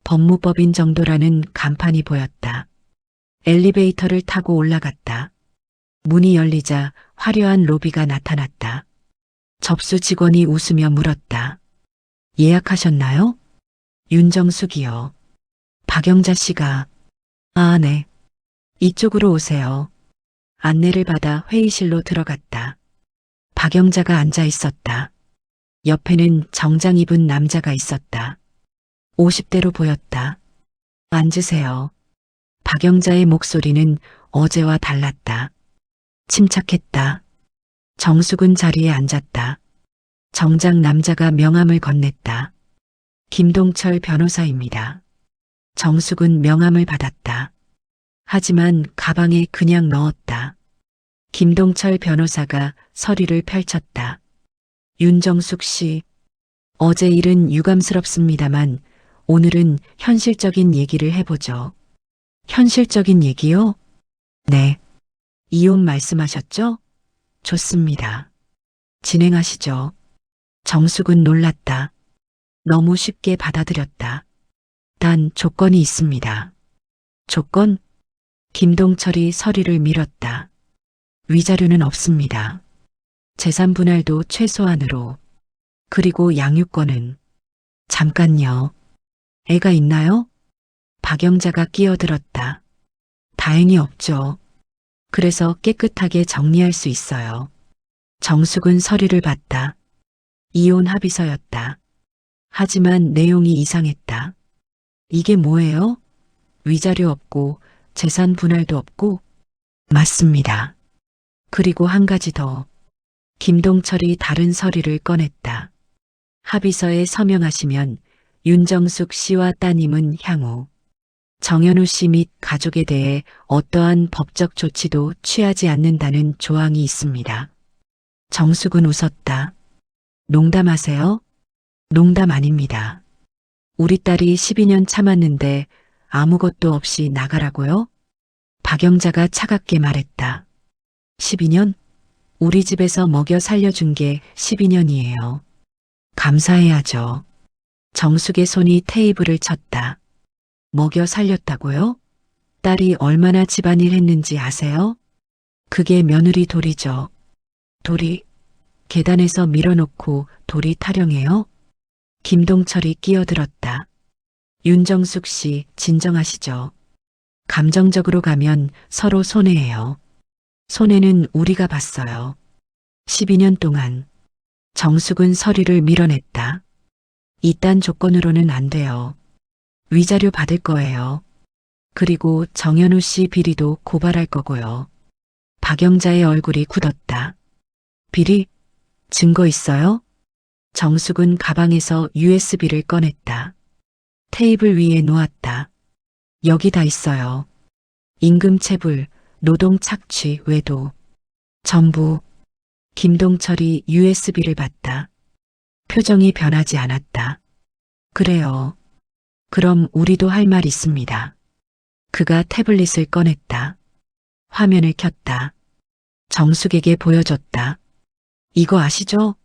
법무법인 정도라는 간판이 보였다. 엘리베이터를 타고 올라갔다. 문이 열리자 화려한 로비가 나타났다. 접수 직원이 웃으며 물었다. 예약하셨나요? 윤정숙이요. 박영자 씨가. 아, 네. 이쪽으로 오세요. 안내를 받아 회의실로 들어갔다. 박영자가 앉아 있었다. 옆에는 정장 입은 남자가 있었다. 50대로 보였다. 앉으세요. 박영자의 목소리는 어제와 달랐다. 침착했다. 정숙은 자리에 앉았다. 정장 남자가 명함을 건넸다. 김동철 변호사입니다. 정숙은 명함을 받았다. 하지만 가방에 그냥 넣었다. 김동철 변호사가 서류를 펼쳤다. 윤정숙 씨, 어제 일은 유감스럽습니다만 오늘은 현실적인 얘기를 해보죠. 현실적인 얘기요? 네. 이혼 말씀하셨죠? 좋습니다. 진행하시죠. 정숙은 놀랐다. 너무 쉽게 받아들였다. 단 조건이 있습니다. 조건? 김동철이 서류를 밀었다. 위자료는 없습니다. 재산 분할도 최소한으로. 그리고 양육권은. 잠깐요. 애가 있나요? 박영자가 끼어들었다. 다행히 없죠. 그래서 깨끗하게 정리할 수 있어요. 정숙은 서류를 봤다. 이혼 합의서였다. 하지만 내용이 이상했다. 이게 뭐예요? 위자료 없고 재산 분할도 없고? 맞습니다. 그리고 한 가지 더. 김동철이 다른 서류를 꺼냈다. 합의서에 서명하시면 윤정숙 씨와 따님은 향후 정현우 씨 및 가족에 대해 어떠한 법적 조치도 취하지 않는다는 조항이 있습니다. 정숙은 웃었다. 농담하세요? 농담 아닙니다. 우리 딸이 12년 참았는데 아무것도 없이 나가라고요? 박영자가 차갑게 말했다. 12년? 우리 집에서 먹여 살려준 게 12년이에요. 감사해야죠. 정숙의 손이 테이블을 쳤다. 먹여 살렸다고요? 딸이 얼마나 집안일 했는지 아세요? 그게 며느리 도리죠. 도리? 계단에서 밀어놓고 도리 타령해요? 김동철이 끼어들었다. 윤정숙 씨, 진정하시죠. 감정적으로 가면 서로 손해예요. 손해는 우리가 봤어요. 12년 동안. 정숙은 서류를 밀어냈다. 이딴 조건으로는 안 돼요. 위자료 받을 거예요. 그리고 정현우 씨 비리도 고발할 거고요. 박영자의 얼굴이 굳었다. 비리? 증거 있어요? 정숙은 가방에서 USB를 꺼냈다. 테이블 위에 놓았다. 여기 다 있어요. 임금 체불, 노동 착취, 외도. 전부. 김동철이 USB를 봤다. 표정이 변하지 않았다. 그래요. 그럼 우리도 할 말 있습니다. 그가 태블릿을 꺼냈다. 화면을 켰다. 정숙에게 보여줬다. 이거 아시죠?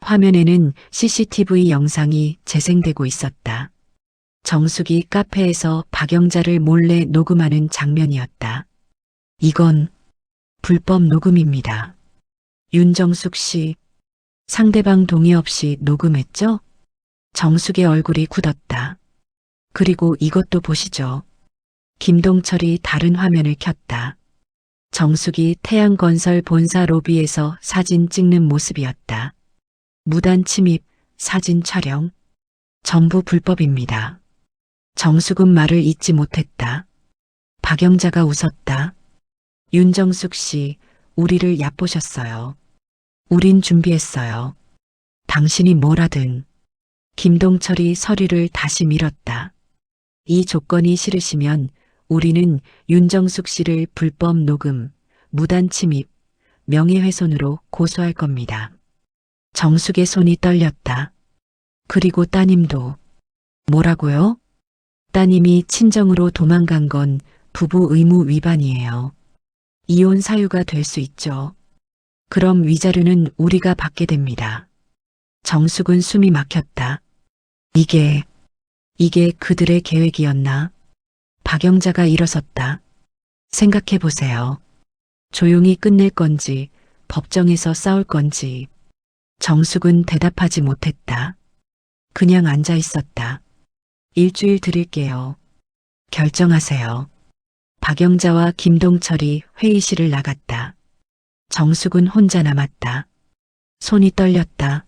화면에는 CCTV 영상이 재생되고 있었다. 정숙이 카페에서 박영자를 몰래 녹음하는 장면이었다. 이건 불법 녹음입니다. 윤정숙 씨, 상대방 동의 없이 녹음했죠? 정숙의 얼굴이 굳었다. 그리고 이것도 보시죠. 김동철이 다른 화면을 켰다. 정숙이 태양건설 본사 로비에서 사진 찍는 모습이었다. 무단 침입, 사진 촬영, 전부 불법입니다. 정숙은 말을 잇지 못했다. 박영자가 웃었다. 윤정숙 씨, 우리를 얕보셨어요. 우린 준비했어요. 당신이 뭘 하든. 김동철이 서류를 다시 밀었다. 이 조건이 싫으시면 우리는 윤정숙 씨를 불법 녹음, 무단 침입, 명예훼손으로 고소할 겁니다. 정숙의 손이 떨렸다. 그리고 따님도. 뭐라고요? 따님이 친정으로 도망간 건 부부 의무 위반이에요. 이혼 사유가 될 수 있죠. 그럼 위자료는 우리가 받게 됩니다. 정숙은 숨이 막혔다. 이게 그들의 계획이었나? 박영자가 일어섰다. 생각해 보세요. 조용히 끝낼 건지, 법정에서 싸울 건지. 정숙은 대답하지 못했다. 그냥 앉아 있었다. 일주일 드릴게요. 결정하세요. 박영자와 김동철이 회의실을 나갔다. 정숙은 혼자 남았다. 손이 떨렸다.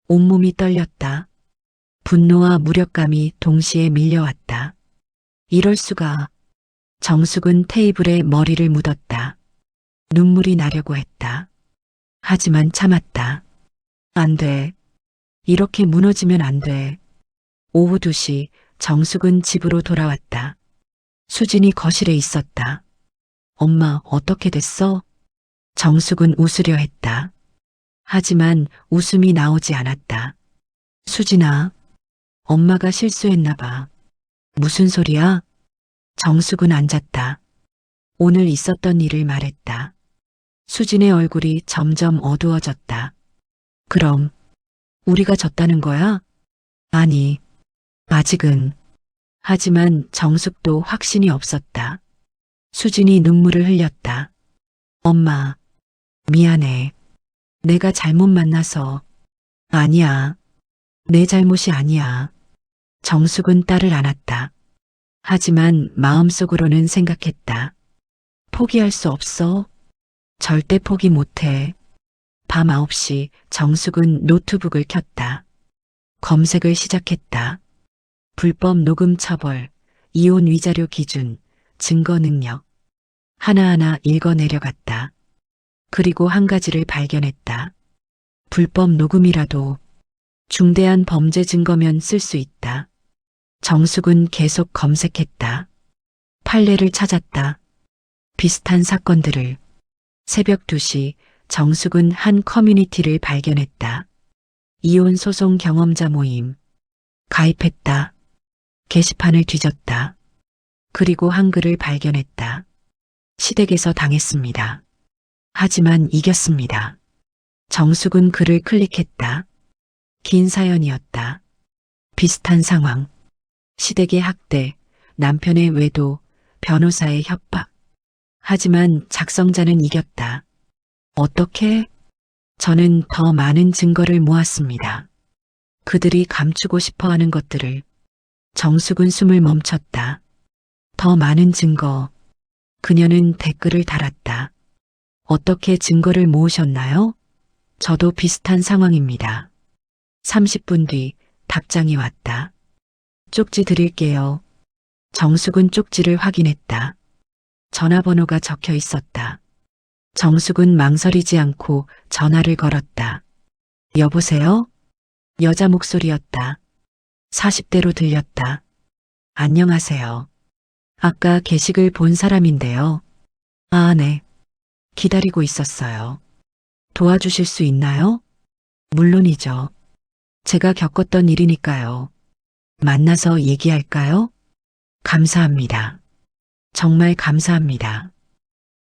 온몸이 떨렸다. 분노와 무력감이 동시에 밀려왔다. 이럴 수가. 정숙은 테이블에 머리를 묻었다. 눈물이 나려고 했다. 하지만 참았다. 안 돼. 이렇게 무너지면 안 돼. 오후 2시 정숙은 집으로 돌아왔다. 수진이 거실에 있었다. 엄마, 어떻게 됐어? 정숙은 웃으려 했다. 하지만 웃음이 나오지 않았다. 수진아, 엄마가 실수했나 봐. 무슨 소리야? 정숙은 앉았다. 오늘 있었던 일을 말했다. 수진의 얼굴이 점점 어두워졌다. 그럼 우리가 졌다는 거야? 아니, 아직은. 하지만 정숙도 확신이 없었다. 수진이 눈물을 흘렸다. 엄마, 미안해. 내가 잘못 만나서. 아니야. 내 잘못이 아니야. 정숙은 딸을 안았다. 하지만 마음속으로는 생각했다. 포기할 수 없어. 절대 포기 못해. 밤 9시 정숙은 노트북을 켰다. 검색을 시작했다. 불법 녹음 처벌, 이혼 위자료 기준, 증거 능력. 하나하나 읽어 내려갔다. 그리고 한 가지를 발견했다. 불법 녹음이라도 중대한 범죄 증거면 쓸 수 있다. 정숙은 계속 검색했다. 판례를 찾았다. 비슷한 사건들을. 새벽 2시 정숙은 한 커뮤니티를 발견했다. 이혼 소송 경험자 모임. 가입했다. 게시판을 뒤졌다. 그리고 한글을 발견했다. 시댁에서 당했습니다. 하지만 이겼습니다. 정숙은 글을 클릭했다. 긴 사연이었다. 비슷한 상황. 시댁의 학대, 남편의 외도, 변호사의 협박. 하지만 작성자는 이겼다. 어떻게? 저는 더 많은 증거를 모았습니다. 그들이 감추고 싶어 하는 것들을. 정숙은 숨을 멈췄다. 더 많은 증거. 그녀는 댓글을 달았다. 어떻게 증거를 모으셨나요? 저도 비슷한 상황입니다. 30분 뒤 답장이 왔다. 쪽지 드릴게요. 정숙은 쪽지를 확인했다. 전화번호가 적혀 있었다. 정숙은 망설이지 않고 전화를 걸었다. 여보세요? 여자 목소리였다. 40대로 들렸다. 안녕하세요. 아까 게시글 본 사람인데요. 아, 네. 기다리고 있었어요. 도와주실 수 있나요? 물론이죠. 제가 겪었던 일이니까요. 만나서 얘기할까요? 감사합니다. 정말 감사합니다.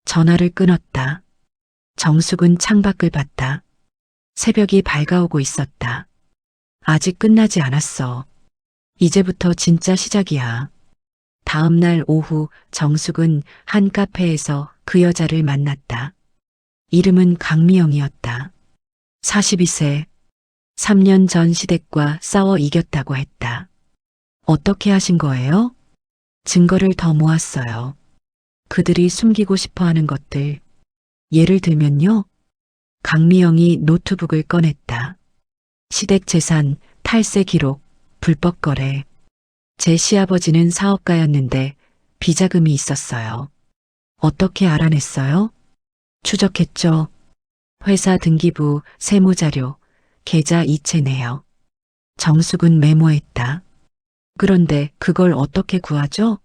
전화를 끊었다. 정숙은 창밖을 봤다. 새벽이 밝아오고 있었다. 아직 끝나지 않았어. 이제부터 진짜 시작이야. 다음 날 오후 정숙은 한 카페에서 그 여자를 만났다. 이름은 강미영이었다. 42세. 3년 전 시댁과 싸워 이겼다고 했다. 어떻게 하신 거예요? 증거를 더 모았어요. 그들이 숨기고 싶어 하는 것들. 예를 들면요. 강미영이 노트북을 꺼냈다. 시댁 재산, 탈세 기록, 불법 거래. 제 시아버지는 사업가였는데 비자금이 있었어요. 어떻게 알아냈어요? 추적했죠. 회사 등기부, 세무자료, 계좌 이체 내역. 정숙은 메모했다. 그런데 그걸 어떻게 구하죠?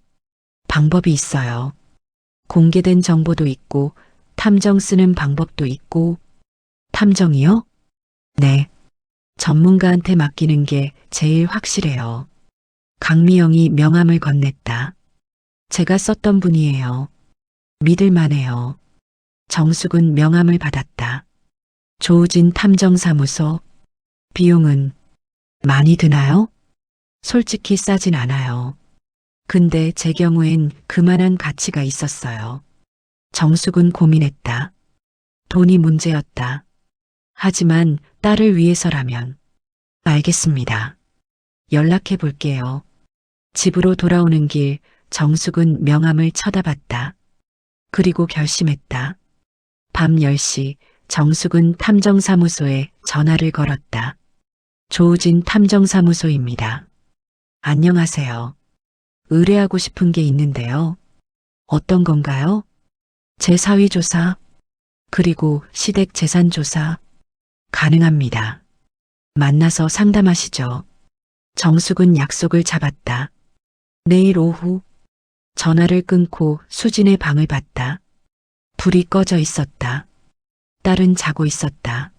방법이 있어요. 공개된 정보도 있고, 탐정 쓰는 방법도 있고, 탐정이요? 네. 전문가한테 맡기는 게 제일 확실해요. 강미영이 명함을 건넸다. 제가 썼던 분이에요. 믿을만해요. 정숙은 명함을 받았다. 조우진 탐정사무소. 비용은 많이 드나요? 솔직히 싸진 않아요. 근데 제 경우엔 그만한 가치가 있었어요. 정숙은 고민했다. 돈이 문제였다. 하지만 딸을 위해서라면. 알겠습니다. 연락해 볼게요. 집으로 돌아오는 길 정숙은 명함을 쳐다봤다. 그리고 결심했다. 밤 10시 정숙은 탐정사무소에 전화를 걸었다. 조우진 탐정사무소입니다. 안녕하세요. 의뢰하고 싶은 게 있는데요. 어떤 건가요? 제 사위 조사, 그리고 시댁 재산 조사. 가능합니다. 만나서 상담하시죠. 정숙은 약속을 잡았다. 내일 오후. 전화를 끊고 수진의 방을 봤다. 불이 꺼져 있었다. 딸은 자고 있었다.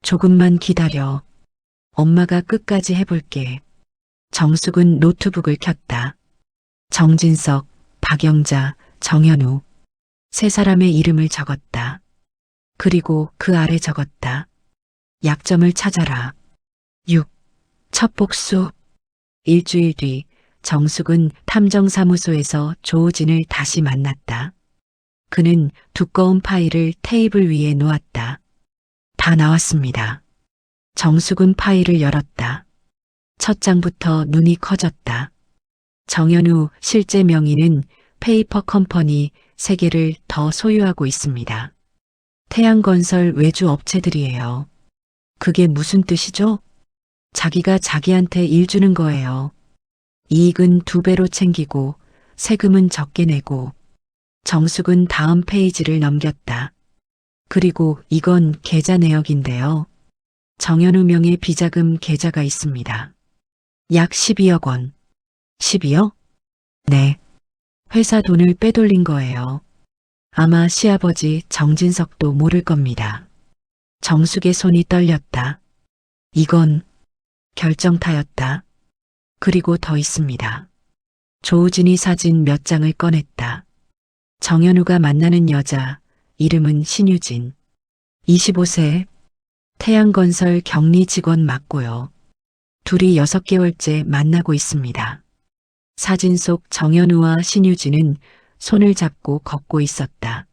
조금만 기다려. 엄마가 끝까지 해볼게. 정숙은 노트북을 켰다. 정진석, 박영자, 정현우. 세 사람의 이름을 적었다. 그리고 그 아래 적었다. 약점을 찾아라. 6. 첫 복수. 일주일 뒤 정숙은 탐정사무소에서 조우진을 다시 만났다. 그는 두꺼운 파일을 테이블 위에 놓았다. 다 나왔습니다. 정숙은 파일을 열었다. 첫 장부터 눈이 커졌다. 정현우 실제 명의는 페이퍼 컴퍼니 3개를 더 소유하고 있습니다. 태양건설 외주 업체들이에요. 그게 무슨 뜻이죠? 자기가 자기한테 일 주는 거예요. 이익은 2배로 챙기고 세금은 적게 내고. 정숙은 다음 페이지를 넘겼다. 그리고 이건 계좌 내역인데요. 정현우 명의 비자금 계좌가 있습니다. 약 12억 원. 12억? 네. 회사 돈을 빼돌린 거예요. 아마 시아버지 정진석도 모를 겁니다. 정숙의 손이 떨렸다. 이건 결정타였다. 그리고 더 있습니다. 조우진이 사진 몇 장을 꺼냈다. 정현우가 만나는 여자, 이름은 신유진. 25세, 태양건설 격리 직원 맞고요. 둘이 6개월째 만나고 있습니다. 사진 속 정현우와 신유진은 손을 잡고 걷고 있었다.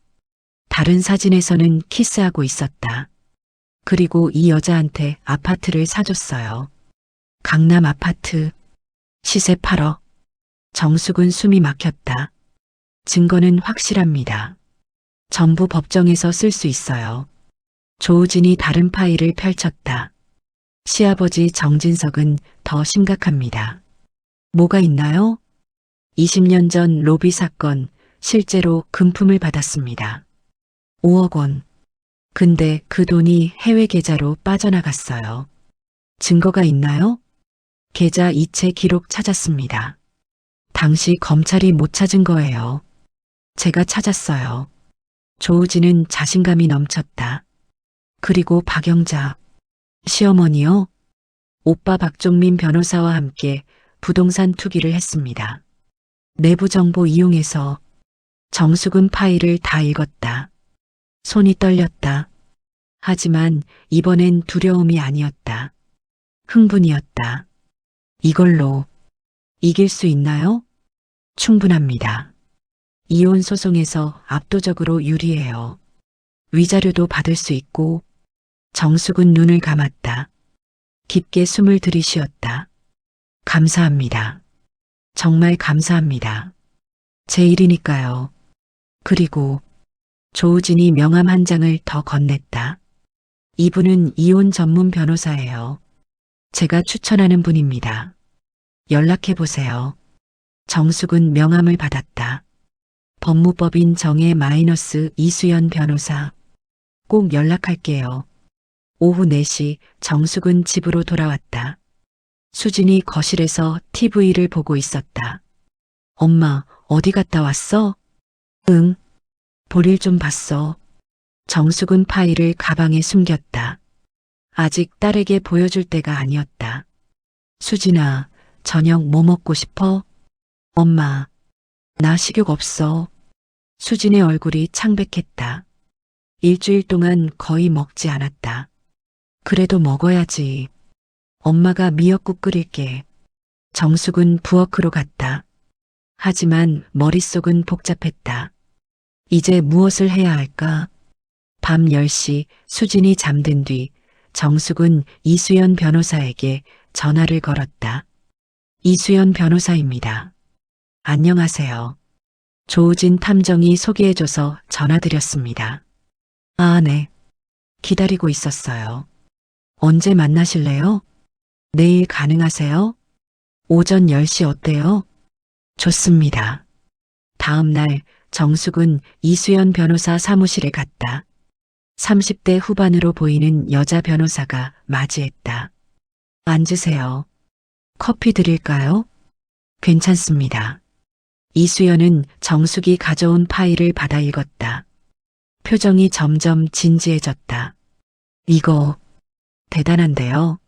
다른 사진에서는 키스하고 있었다. 그리고 이 여자한테 아파트를 사줬어요. 강남 아파트. 시세 8억. 정숙은 숨이 막혔다. 증거는 확실합니다. 전부 법정에서 쓸 수 있어요. 조우진이 다른 파일을 펼쳤다. 시아버지 정진석은 더 심각합니다. 뭐가 있나요? 20년 전 로비 사건, 실제로 금품을 받았습니다. 5억 원. 근데 그 돈이 해외 계좌로 빠져나갔어요. 증거가 있나요? 계좌 이체 기록 찾았습니다. 당시 검찰이 못 찾은 거예요. 제가 찾았어요. 조우진은 자신감이 넘쳤다. 그리고 박영자, 시어머니요? 오빠 박종민 변호사와 함께 부동산 투기를 했습니다. 내부 정보 이용해서. 정숙은 파일을 다 읽었다. 손이 떨렸다. 하지만 이번엔 두려움이 아니었다. 흥분이었다. 이걸로 이길 수 있나요? 충분합니다. 이혼 소송에서 압도적으로 유리해요. 위자료도 받을 수 있고. 정숙은 눈을 감았다. 깊게 숨을 들이쉬었다. 감사합니다. 정말 감사합니다. 제 일이니까요. 그리고 조우진이 명함 한 장을 더 건넸다. 이분은 이혼 전문 변호사예요. 제가 추천하는 분입니다. 연락해보세요. 정숙은 명함을 받았다. 법무법인 정의 마이너스 이수연 변호사. 꼭 연락할게요. 오후 4시 정숙은 집으로 돌아왔다. 수진이 거실에서 TV를 보고 있었다. 엄마, 어디 갔다 왔어? 응, 볼일 좀 봤어. 정숙은 파일을 가방에 숨겼다. 아직 딸에게 보여줄 때가 아니었다. 수진아, 저녁 뭐 먹고 싶어? 엄마, 나 식욕 없어. 수진의 얼굴이 창백했다. 일주일 동안 거의 먹지 않았다. 그래도 먹어야지. 엄마가 미역국 끓일게. 정숙은 부엌으로 갔다. 하지만 머릿속은 복잡했다. 이제 무엇을 해야 할까? 밤 10시 수진이 잠든 뒤 정숙은 이수연 변호사에게 전화를 걸었다. 이수연 변호사입니다. 안녕하세요. 조우진 탐정이 소개해줘서 전화드렸습니다. 아, 네. 기다리고 있었어요. 언제 만나실래요? 내일 가능하세요? 오전 10시 어때요? 좋습니다. 다음 날 정숙은 이수연 변호사 사무실에 갔다. 30대 후반으로 보이는 여자 변호사가 맞이했다. 앉으세요. 커피 드릴까요? 괜찮습니다. 이수연은 정숙이 가져온 파일을 받아 읽었다. 표정이 점점 진지해졌다. 이거 대단한데요.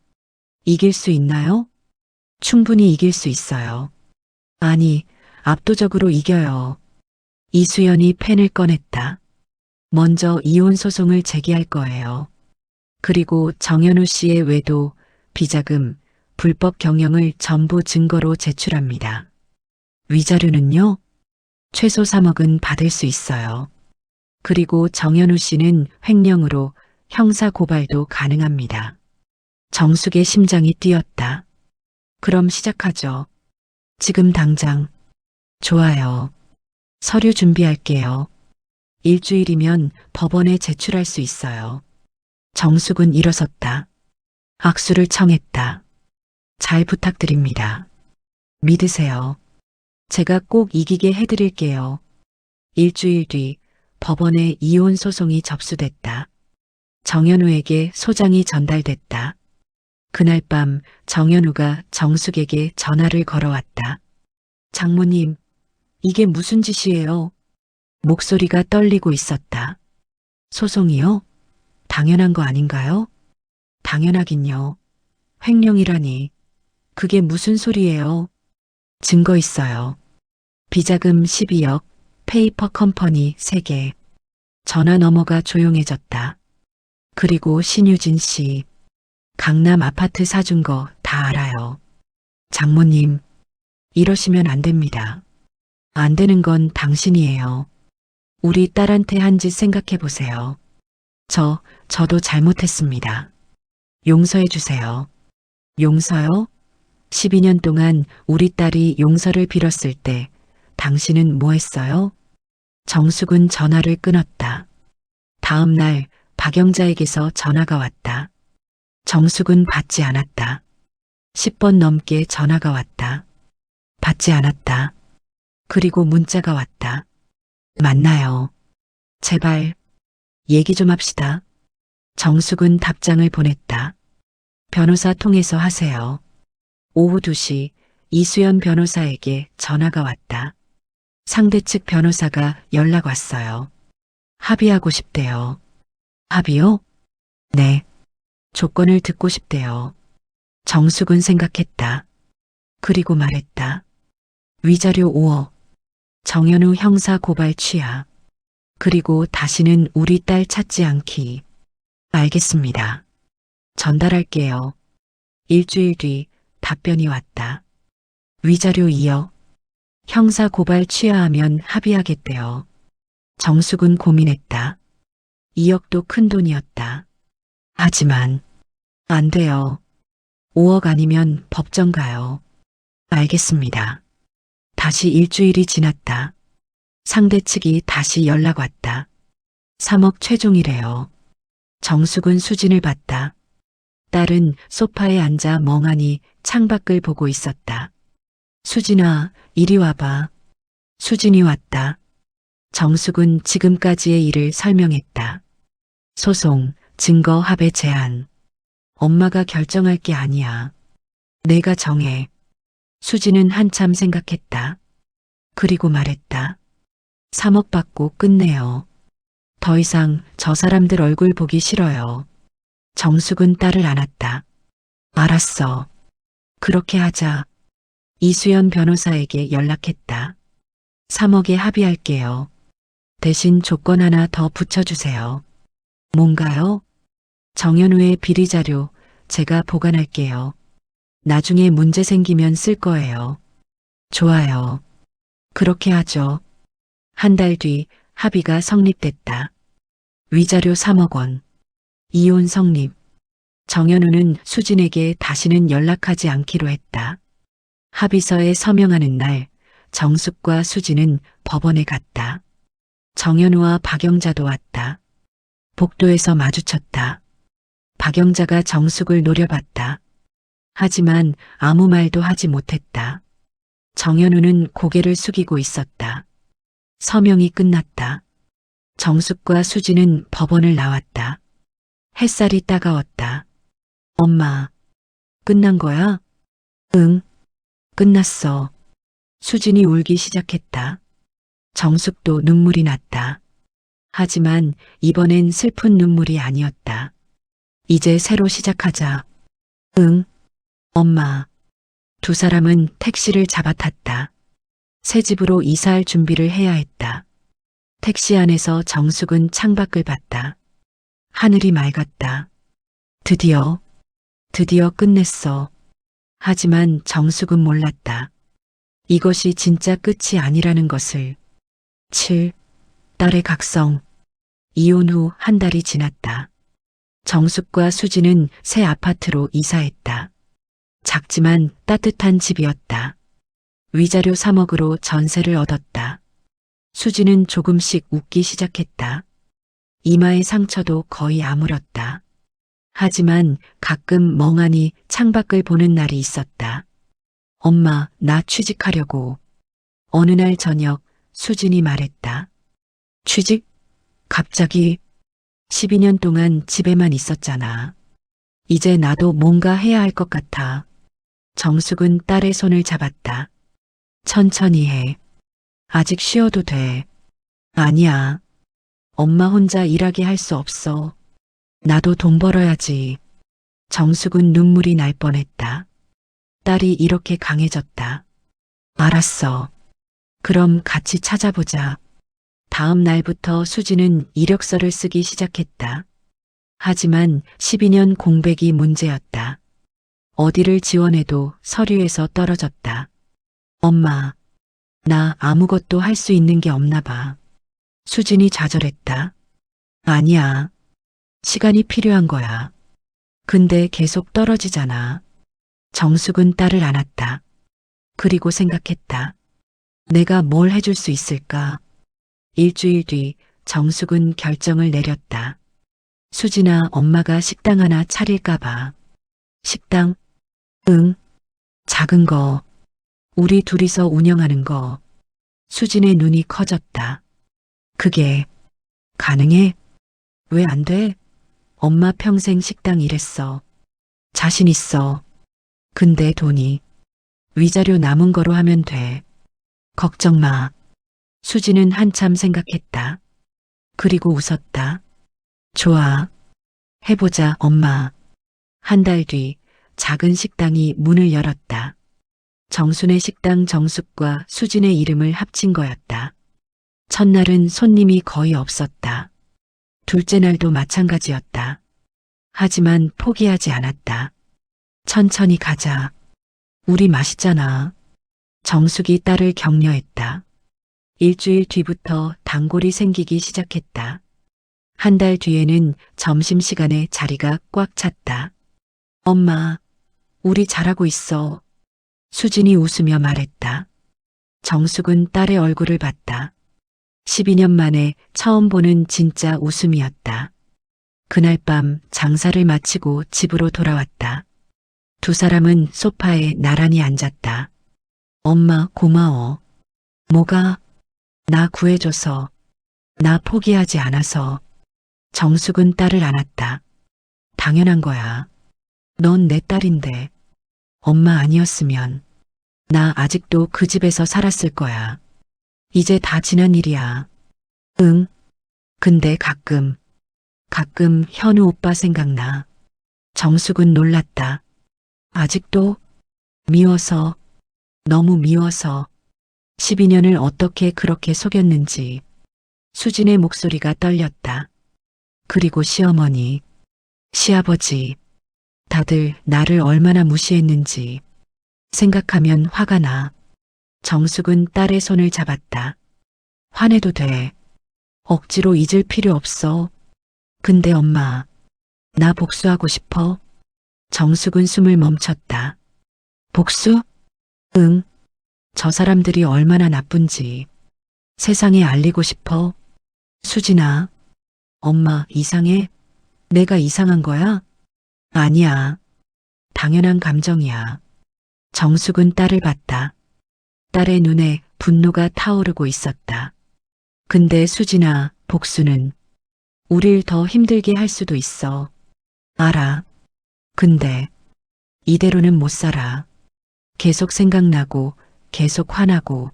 이길 수 있나요? 충분히 이길 수 있어요. 아니, 압도적으로 이겨요. 이수연이 펜을 꺼냈다. 먼저 이혼 소송을 제기할 거예요. 그리고 정현우 씨의 외도, 비자금, 불법 경영을 전부 증거로 제출합니다. 위자료는요? 최소 3억은 받을 수 있어요. 그리고 정현우 씨는 횡령으로 형사 고발도 가능합니다. 정숙의 심장이 뛰었다. 그럼 시작하죠. 지금 당장. 좋아요. 서류 준비할게요. 일주일이면 법원에 제출할 수 있어요. 정숙은 일어섰다. 악수를 청했다. 잘 부탁드립니다. 믿으세요. 제가 꼭 이기게 해드릴게요. 일주일 뒤 법원에 이혼 소송이 접수됐다. 정현우에게 소장이 전달됐다. 그날 밤 정현우가 정숙에게 전화를 걸어왔다. 장모님, 이게 무슨 짓이에요? 목소리가 떨리고 있었다. 소송이요? 당연한 거 아닌가요? 당연하긴요. 횡령이라니. 그게 무슨 소리예요? 증거 있어요. 비자금 12억, 페이퍼 컴퍼니 3개. 전화 너머가 조용해졌다. 그리고 신유진 씨. 강남 아파트 사준 거 다 알아요. 장모님, 이러시면 안 됩니다. 안 되는 건 당신이에요. 우리 딸한테 한 짓 생각해 보세요. 저도 잘못했습니다. 용서해 주세요. 용서요? 12년 동안 우리 딸이 용서를 빌었을 때 당신은 뭐 했어요? 정숙은 전화를 끊었다. 다음 날 박영자에게서 전화가 왔다. 정숙은 받지 않았다. 10번 넘게 전화가 왔다. 받지 않았다. 그리고 문자가 왔다. 만나요. 제발 얘기 좀 합시다. 정숙은 답장을 보냈다. 변호사 통해서 하세요. 오후 2시 이수연 변호사에게 전화가 왔다. 상대 측 변호사가 연락 왔어요. 합의하고 싶대요. 합의요? 네. 조건을 듣고 싶대요. 정숙은 생각했다. 그리고 말했다. 위자료 5억. 정현우 형사 고발 취하. 그리고 다시는 우리 딸 찾지 않기. 알겠습니다. 전달할게요. 일주일 뒤 답변이 왔다. 위자료 2억. 형사 고발 취하하면 합의하겠대요. 정숙은 고민했다. 2억도 큰 돈이었다. 하지만 안 돼요. 5억 아니면 법정 가요. 알겠습니다. 다시 일주일이 지났다. 상대 측이 다시 연락 왔다. 3억 최종이래요. 정숙은 수진을 봤다. 딸은 소파에 앉아 멍하니 창밖을 보고 있었다. 수진아, 이리 와봐. 수진이 왔다. 정숙은 지금까지의 일을 설명했다. 소송, 증거 합의 제한. 엄마가 결정할 게 아니야. 내가 정해. 수진은 한참 생각했다. 그리고 말했다. 3억 받고 끝내요. 더 이상 저 사람들 얼굴 보기 싫어요. 정숙은 딸을 안았다. 알았어. 그렇게 하자. 이수연 변호사에게 연락했다. 3억에 합의할게요. 대신 조건 하나 더 붙여주세요. 뭔가요? 정현우의 비리 자료 제가 보관할게요. 나중에 문제 생기면 쓸 거예요. 좋아요. 그렇게 하죠. 한 달 뒤 합의가 성립됐다. 위자료 3억 원. 이혼 성립. 정현우는 수진에게 다시는 연락하지 않기로 했다. 합의서에 서명하는 날 정숙과 수진은 법원에 갔다. 정현우와 박영자도 왔다. 복도에서 마주쳤다. 박영자가 정숙을 노려봤다. 하지만 아무 말도 하지 못했다. 정현우는 고개를 숙이고 있었다. 서명이 끝났다. 정숙과 수진은 법원을 나왔다. 햇살이 따가웠다. 엄마, 끝난 거야? 응, 끝났어. 수진이 울기 시작했다. 정숙도 눈물이 났다. 하지만 이번엔 슬픈 눈물이 아니었다. 이제 새로 시작하자. 응, 엄마. 두 사람은 택시를 잡아탔다. 새 집으로 이사할 준비를 해야 했다. 택시 안에서 정숙은 창밖을 봤다. 하늘이 맑았다. 드디어 끝냈어. 하지만 정숙은 몰랐다. 이것이 진짜 끝이 아니라는 것을. 7. 딸의 각성. 이혼 후 한 달이 지났다. 정숙과 수진은 새 아파트로 이사했다. 작지만 따뜻한 집이었다. 위자료 3억으로 전세를 얻었다. 수진은 조금씩 웃기 시작했다. 이마의 상처도 거의 아물었다. 하지만 가끔 멍하니 창밖을 보는 날이 있었다. 엄마, 나 취직하려고. 어느 날 저녁 수진이 말했다. 취직? 갑자기? 12년 동안 집에만 있었잖아. 이제 나도 뭔가 해야 할 것 같아. 정숙은 딸의 손을 잡았다. 천천히 해. 아직 쉬어도 돼. 아니야. 엄마 혼자 일하게 할 수 없어. 나도 돈 벌어야지. 정숙은 눈물이 날 뻔했다. 딸이 이렇게 강해졌다. 알았어. 그럼 같이 찾아보자. 다음 날부터 수지는 이력서를 쓰기 시작했다. 하지만 12년 공백이 문제였다. 어디를 지원해도 서류에서 떨어졌다. 엄마, 나 아무것도 할 수 있는 게 없나 봐. 수진이 좌절했다. 아니야. 시간이 필요한 거야. 근데 계속 떨어지잖아. 정숙은 딸을 안았다. 그리고 생각했다. 내가 뭘 해줄 수 있을까? 일주일 뒤 정숙은 결정을 내렸다. 수진아, 엄마가 식당 하나 차릴까봐. 식당? 응. 작은 거. 우리 둘이서 운영하는 거. 수진의 눈이 커졌다. 그게 가능해? 왜 안 돼? 엄마 평생 식당 일했어. 자신 있어. 근데 돈이 위자료 남은 거로 하면 돼. 걱정 마. 수지는 한참 생각했다. 그리고 웃었다. 좋아. 해보자, 엄마. 한 달 뒤 작은 식당이 문을 열었다. 정순의 식당 정숙과 수진의 이름을 합친 거였다. 첫날은 손님이 거의 없었다. 둘째 날도 마찬가지였다. 하지만 포기하지 않았다. 천천히 가자. 우리 맛있잖아. 정숙이 딸을 격려했다. 일주일 뒤부터 단골이 생기기 시작했다. 한 달 뒤에는 점심시간에 자리가 꽉 찼다. 엄마, 우리 잘하고 있어. 수진이 웃으며 말했다. 정숙은 딸의 얼굴을 봤다. 12년 만에 처음 보는 진짜 웃음이었다. 그날 밤 장사를 마치고 집으로 돌아왔다. 두 사람은 소파에 나란히 앉았다. 엄마 고마워. 뭐가? 나 구해줘서. 나 포기하지 않아서. 정숙은 딸을 안았다. 당연한 거야. 넌 내 딸인데. 엄마 아니었으면 나 아직도 그 집에서 살았을 거야. 이제 다 지난 일이야. 응. 근데 가끔 현우 오빠 생각나. 정숙은 놀랐다. 아직도? 미워서, 너무 미워서 12년을 어떻게 그렇게 속였는지. 수진의 목소리가 떨렸다. 그리고 시어머니, 시아버지, 다들 나를 얼마나 무시했는지 생각하면 화가 나. 정숙은 딸의 손을 잡았다. 화내도 돼. 억지로 잊을 필요 없어. 근데 엄마, 나 복수하고 싶어. 정숙은 숨을 멈췄다. 복수? 응. 저 사람들이 얼마나 나쁜지 세상에 알리고 싶어. 수진아, 엄마 이상해? 내가 이상한 거야? 아니야. 당연한 감정이야. 정숙은 딸을 봤다. 딸의 눈에 분노가 타오르고 있었다. 근데 수진아, 복수는 우릴 더 힘들게 할 수도 있어. 알아. 근데 이대로는 못 살아. 계속 생각나고 계속 화나고.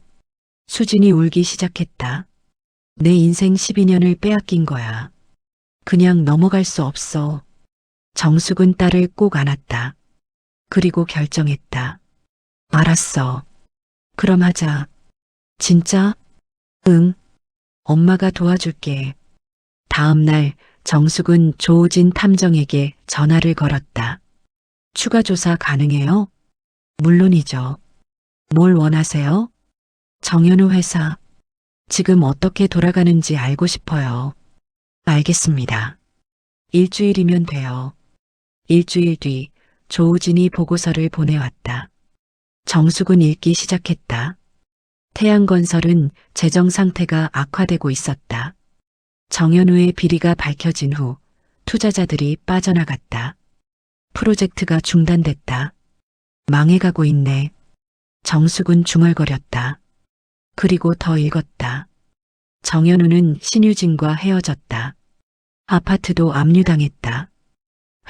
수진이 울기 시작했다. 내 인생 12년을 빼앗긴 거야. 그냥 넘어갈 수 없어. 정숙은 딸을 꼭 안았다. 그리고 결정했다. 알았어. 그럼 하자. 진짜? 응. 엄마가 도와줄게. 다음 날 정숙은 조우진 탐정에게 전화를 걸었다. 추가 조사 가능해요? 물론이죠. 뭘 원하세요? 정현우 회사. 지금 어떻게 돌아가는지 알고 싶어요. 알겠습니다. 일주일이면 돼요. 일주일 뒤 조우진이 보고서를 보내왔다. 정숙은 읽기 시작했다. 태양건설은 재정 상태가 악화되고 있었다. 정현우의 비리가 밝혀진 후 투자자들이 빠져나갔다. 프로젝트가 중단됐다. 망해가고 있네. 정숙은 중얼거렸다. 그리고 더 읽었다. 정현우는 신유진과 헤어졌다. 아파트도 압류당했다.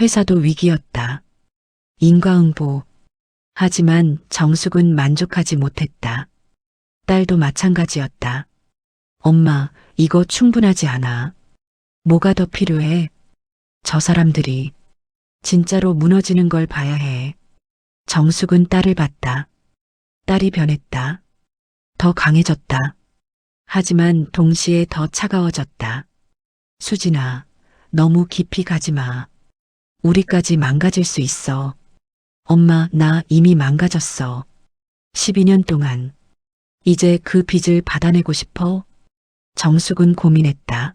회사도 위기였다. 인과응보. 하지만 정숙은 만족하지 못했다. 딸도 마찬가지였다. 엄마, 이거 충분하지 않아. 뭐가 더 필요해? 저 사람들이 진짜로 무너지는 걸 봐야 해. 정숙은 딸을 봤다. 딸이 변했다. 더 강해졌다. 하지만 동시에 더 차가워졌다. 수진아, 너무 깊이 가지 마. 우리까지 망가질 수 있어. 엄마, 나 이미 망가졌어. 12년 동안. 이제 그 빚을 받아내고 싶어? 정숙은 고민했다.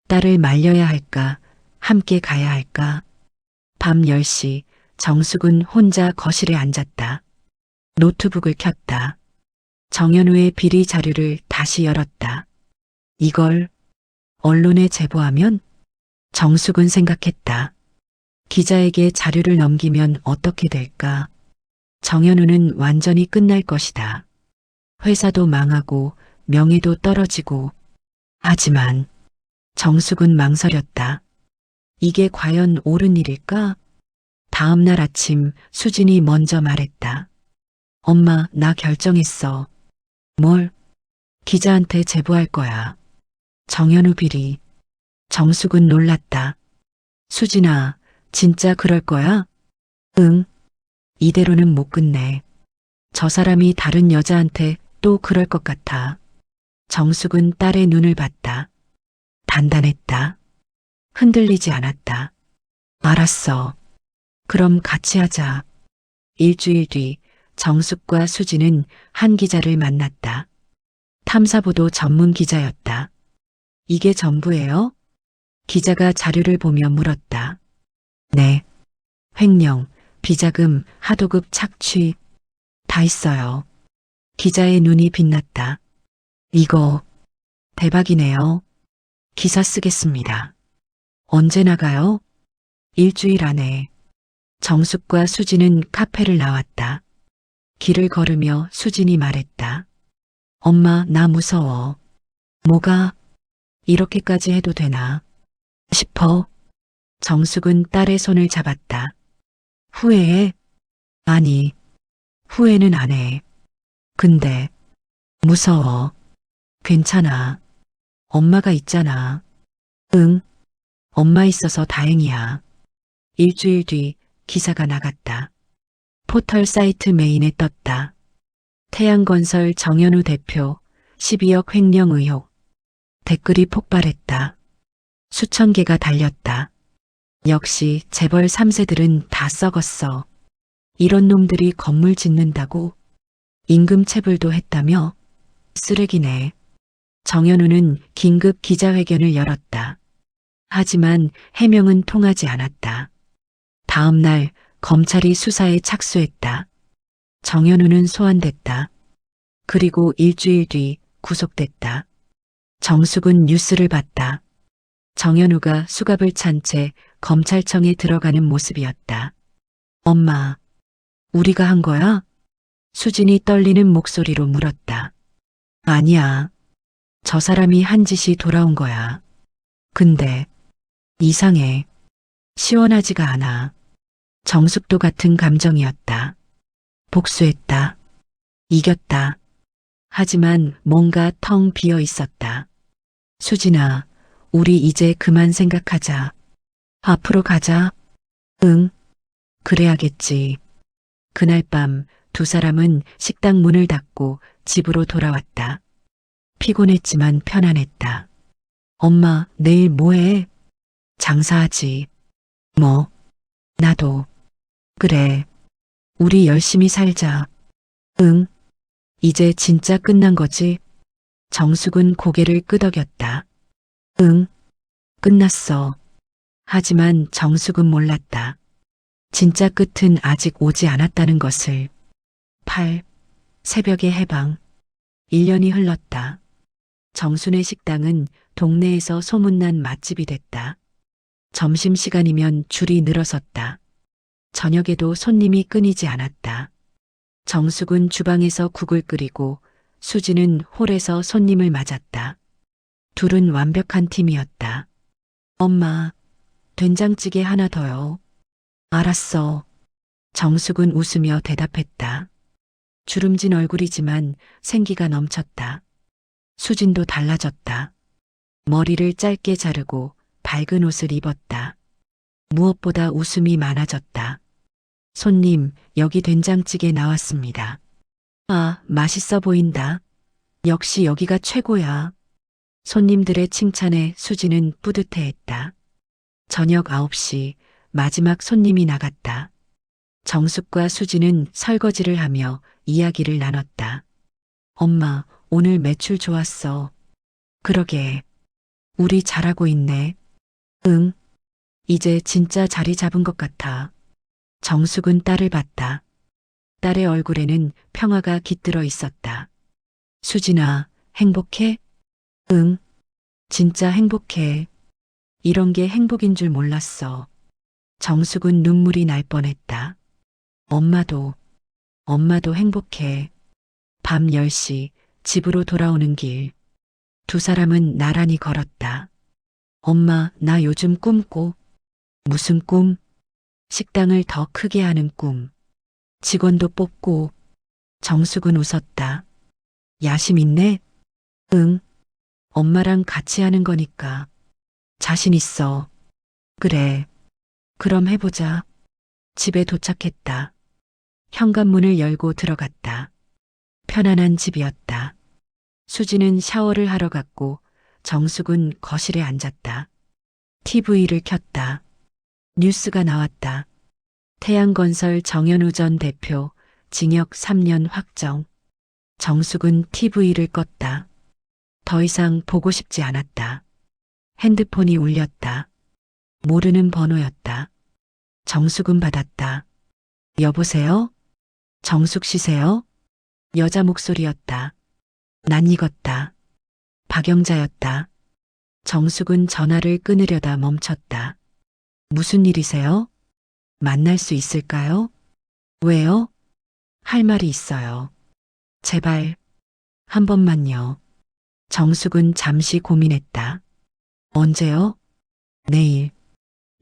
딸을 말려야 할까? 함께 가야 할까? 밤 10시 정숙은 혼자 거실에 앉았다. 노트북을 켰다. 정현우의 비리 자료를 다시 열었다. 이걸 언론에 제보하면? 정숙은 생각했다. 기자에게 자료를 넘기면 어떻게 될까? 정현우는 완전히 끝날 것이다. 회사도 망하고 명예도 떨어지고. 하지만 정숙은 망설였다. 이게 과연 옳은 일일까? 다음 날 아침 수진이 먼저 말했다. 엄마, 나 결정했어. 뭘? 기자한테 제보할 거야. 정현우 비리. 정숙은 놀랐다. 수진아, 진짜 그럴 거야? 응. 이대로는 못 끝내. 저 사람이 다른 여자한테 또 그럴 것 같아. 정숙은 딸의 눈을 봤다. 단단했다. 흔들리지 않았다. 알았어. 그럼 같이 하자. 일주일 뒤 정숙과 수진은 한 기자를 만났다. 탐사보도 전문 기자였다. 이게 전부예요? 기자가 자료를 보며 물었다. 네. 횡령, 비자금, 하도급 착취 다 있어요. 기자의 눈이 빛났다. 이거 대박이네요. 기사 쓰겠습니다. 언제 나가요? 일주일 안에. 정숙과 수진은 카페를 나왔다. 길을 걸으며 수진이 말했다. 엄마, 나 무서워. 뭐가 이렇게까지 해도 되나 싶어. 정숙은 딸의 손을 잡았다. 후회해? 아니, 후회는 안 해. 근데 무서워. 괜찮아. 엄마가 있잖아. 응, 엄마 있어서 다행이야. 일주일 뒤 기사가 나갔다. 포털 사이트 메인에 떴다. 태양건설 정현우 대표 12억 횡령 의혹. 댓글이 폭발했다. 수천 개가 달렸다. 역시 재벌 3세들은 다 썩었어. 이런 놈들이 건물 짓는다고 임금체불도 했다며? 쓰레기네. 정현우는 긴급 기자회견을 열었다. 하지만 해명은 통하지 않았다. 다음 날 검찰이 수사에 착수했다. 정현우는 소환됐다. 그리고 일주일 뒤 구속됐다. 정숙은 뉴스를 봤다. 정현우가 수갑을 찬 채 검찰청에 들어가는 모습이었다. 엄마, 우리가 한 거야? 수진이 떨리는 목소리로 물었다. 아니야. 저 사람이 한 짓이 돌아온 거야. 근데 이상해. 시원하지가 않아. 정숙도 같은 감정이었다. 복수했다. 이겼다. 하지만 뭔가 텅 비어 있었다. 수진아, 우리 이제 그만 생각하자. 앞으로 가자. 응, 그래야겠지. 그날 밤 두 사람은 식당 문을 닫고 집으로 돌아왔다. 피곤했지만 편안했다. 엄마, 내일 뭐해? 장사하지. 뭐, 나도. 그래. 우리 열심히 살자. 응. 이제 진짜 끝난 거지? 정숙은 고개를 끄덕였다. 응. 끝났어. 하지만 정숙은 몰랐다. 진짜 끝은 아직 오지 않았다는 것을. 8. 새벽의 해방. 1년이 흘렀다. 정순의 식당은 동네에서 소문난 맛집이 됐다. 점심시간이면 줄이 늘어섰다. 저녁에도 손님이 끊이지 않았다. 정숙은 주방에서 국을 끓이고 수지는 홀에서 손님을 맞았다. 둘은 완벽한 팀이었다. 엄마, 된장찌개 하나 더요. 알았어. 정숙은 웃으며 대답했다. 주름진 얼굴이지만 생기가 넘쳤다. 수진도 달라졌다. 머리를 짧게 자르고 밝은 옷을 입었다. 무엇보다 웃음이 많아졌다. 손님, 여기 된장찌개 나왔습니다. 아, 맛있어 보인다. 역시 여기가 최고야. 손님들의 칭찬에 수지는 뿌듯해했다. 저녁 9시 마지막 손님이 나갔다. 정숙과 수지는 설거지를 하며 이야기를 나눴다. 엄마, 오늘 매출 좋았어. 그러게. 우리 잘하고 있네. 응. 이제 진짜 자리 잡은 것 같아. 정숙은 딸을 봤다. 딸의 얼굴에는 평화가 깃들어 있었다. 수진아, 행복해? 응. 진짜 행복해. 이런 게 행복인 줄 몰랐어. 정숙은 눈물이 날 뻔했다. 엄마도 행복해. 밤 10시 집으로 돌아오는 길. 두 사람은 나란히 걸었다. 엄마, 나 요즘 꿈 꿔. 무슨 꿈? 식당을 더 크게 하는 꿈. 직원도 뽑고. 정숙은 웃었다. 야심 있네? 응. 엄마랑 같이 하는 거니까. 자신 있어. 그래. 그럼 해보자. 집에 도착했다. 현관문을 열고 들어갔다. 편안한 집이었다. 수지는 샤워를 하러 갔고 정숙은 거실에 앉았다. TV를 켰다. 뉴스가 나왔다. 태양건설 정현우 전 대표 징역 3년 확정. 정숙은 TV를 껐다. 더 이상 보고 싶지 않았다. 핸드폰이 울렸다. 모르는 번호였다. 정숙은 받았다. 여보세요? 정숙 씨세요? 여자 목소리였다. 낯익었다. 박영자였다. 정숙은 전화를 끊으려다 멈췄다. 무슨 일이세요? 만날 수 있을까요? 왜요? 할 말이 있어요. 제발, 한 번만요. 정숙은 잠시 고민했다. 언제요? 내일.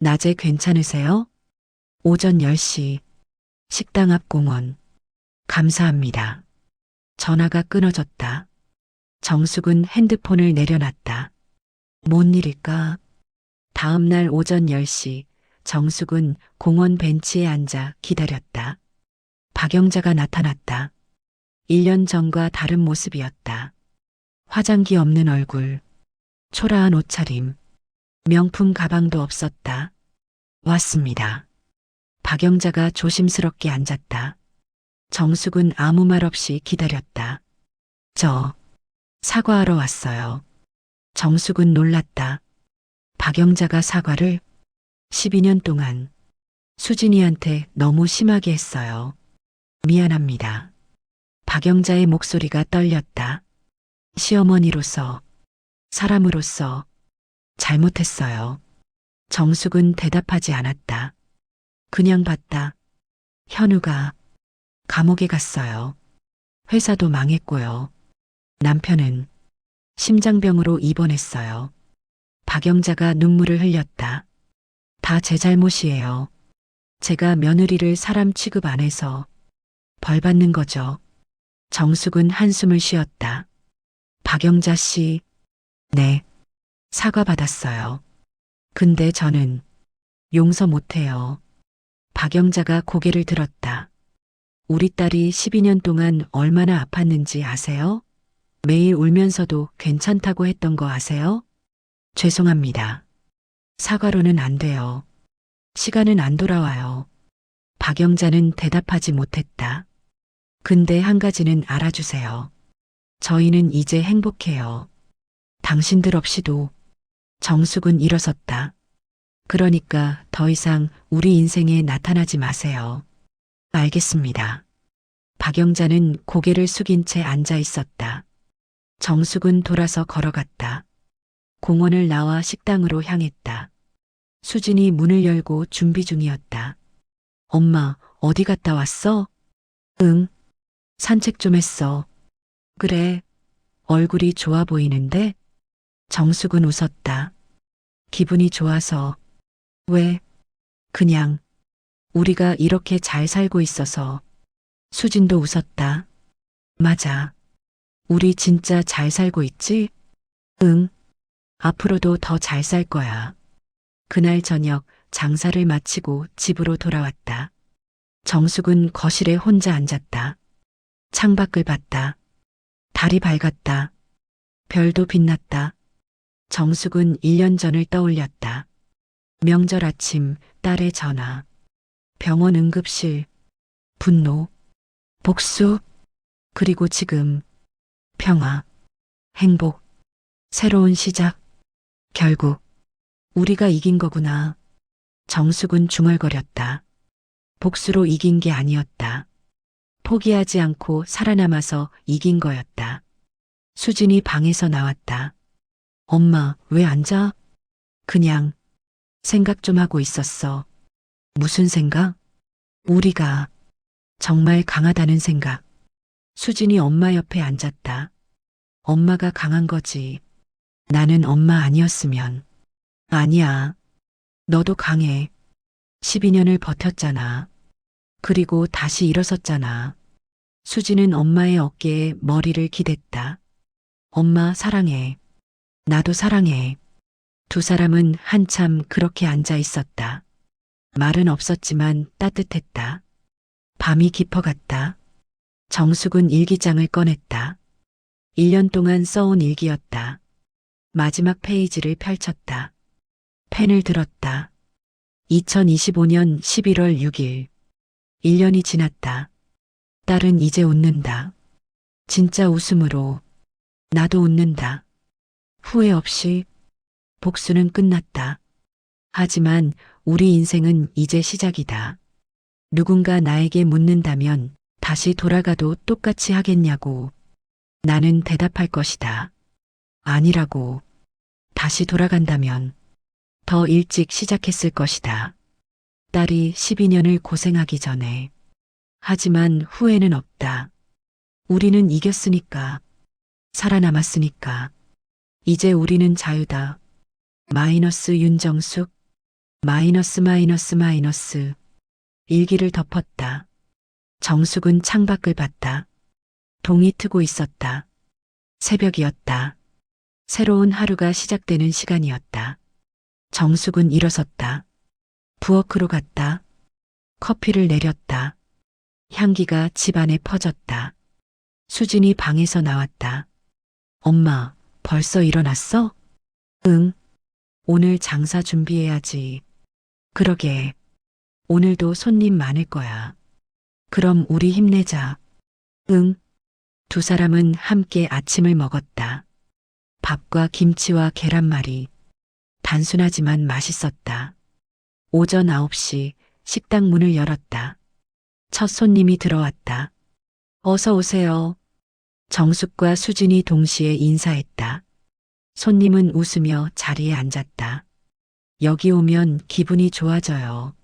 낮에 괜찮으세요? 오전 10시. 식당 앞 공원. 감사합니다. 전화가 끊어졌다. 정숙은 핸드폰을 내려놨다. 뭔 일일까? 다음 날 오전 10시 정숙은 공원 벤치에 앉아 기다렸다. 박영자가 나타났다. 1년 전과 다른 모습이었다. 화장기 없는 얼굴, 초라한 옷차림, 명품 가방도 없었다. 왔습니다. 박영자가 조심스럽게 앉았다. 정숙은 아무 말 없이 기다렸다. 저, 사과하러 왔어요. 정숙은 놀랐다. 박영자가 사과를 12년 동안 수진이한테 너무 심하게 했어요. 미안합니다. 박영자의 목소리가 떨렸다. 시어머니로서, 사람으로서 잘못했어요. 정숙은 대답하지 않았다. 그냥 봤다. 현우가 감옥에 갔어요. 회사도 망했고요. 남편은 심장병으로 입원했어요. 박영자가 눈물을 흘렸다. 다 제 잘못이에요. 제가 며느리를 사람 취급 안 해서 벌 받는 거죠. 정숙은 한숨을 쉬었다. 박영자 씨, 네, 사과받았어요. 근데 저는 용서 못해요. 박영자가 고개를 들었다. 우리 딸이 12년 동안 얼마나 아팠는지 아세요? 매일 울면서도 괜찮다고 했던 거 아세요? 죄송합니다. 사과로는 안 돼요. 시간은 안 돌아와요. 박영자는 대답하지 못했다. 근데 한 가지는 알아주세요. 저희는 이제 행복해요. 당신들 없이도. 정숙은 일어섰다. 그러니까 더 이상 우리 인생에 나타나지 마세요. 알겠습니다. 박영자는 고개를 숙인 채 앉아 있었다. 정숙은 돌아서 걸어갔다. 공원을 나와 식당으로 향했다. 수진이 문을 열고 준비 중이었다. 엄마, 어디 갔다 왔어? 응, 산책 좀 했어. 그래, 얼굴이 좋아 보이는데? 정숙은 웃었다. 기분이 좋아서. 왜? 그냥, 우리가 이렇게 잘 살고 있어서. 수진도 웃었다. 맞아. 우리 진짜 잘 살고 있지? 응. 앞으로도 더 잘 살 거야. 그날 저녁 장사를 마치고 집으로 돌아왔다. 정숙은 거실에 혼자 앉았다. 창밖을 봤다. 달이 밝았다. 별도 빛났다. 정숙은 1년 전을 떠올렸다. 명절 아침 딸의 전화. 병원 응급실. 분노. 복수. 그리고 지금 평화. 행복. 새로운 시작. 결국 우리가 이긴 거구나. 정숙은 중얼거렸다. 복수로 이긴 게 아니었다. 포기하지 않고 살아남아서 이긴 거였다. 수진이 방에서 나왔다. 엄마, 왜 앉아? 그냥 생각 좀 하고 있었어. 무슨 생각? 우리가 정말 강하다는 생각. 수진이 엄마 옆에 앉았다. 엄마가 강한 거지. 나는 엄마 아니었으면. 아니야. 너도 강해. 12년을 버텼잖아. 그리고 다시 일어섰잖아. 수지는 엄마의 어깨에 머리를 기댔다. 엄마 사랑해. 나도 사랑해. 두 사람은 한참 그렇게 앉아 있었다. 말은 없었지만 따뜻했다. 밤이 깊어갔다. 정숙은 일기장을 꺼냈다. 1년 동안 써온 일기였다. 마지막 페이지를 펼쳤다. 펜을 들었다. 2025년 11월 6일. 1년이 지났다. 딸은 이제 웃는다. 진짜 웃음으로. 나도 웃는다. 후회 없이. 복수는 끝났다. 하지만 우리 인생은 이제 시작이다. 누군가 나에게 묻는다면 다시 돌아가도 똑같이 하겠냐고. 나는 대답할 것이다. 아니라고. 다시 돌아간다면 더 일찍 시작했을 것이다. 딸이 12년을 고생하기 전에. 하지만 후회는 없다. 우리는 이겼으니까. 살아남았으니까. 이제 우리는 자유다. 마이너스 윤정숙. 마이너스 마이너스 마이너스. 일기를 덮었다. 정숙은 창밖을 봤다. 동이 트고 있었다. 새벽이었다. 새로운 하루가 시작되는 시간이었다. 정숙은 일어섰다. 부엌으로 갔다. 커피를 내렸다. 향기가 집안에 퍼졌다. 수진이 방에서 나왔다. 엄마, 벌써 일어났어? 응. 오늘 장사 준비해야지. 그러게. 오늘도 손님 많을 거야. 그럼 우리 힘내자. 응. 두 사람은 함께 아침을 먹었다. 밥과 김치와 계란말이. 단순하지만 맛있었다. 오전 9시 식당 문을 열었다. 첫 손님이 들어왔다. 어서 오세요. 정숙과 수진이 동시에 인사했다. 손님은 웃으며 자리에 앉았다. 여기 오면 기분이 좋아져요.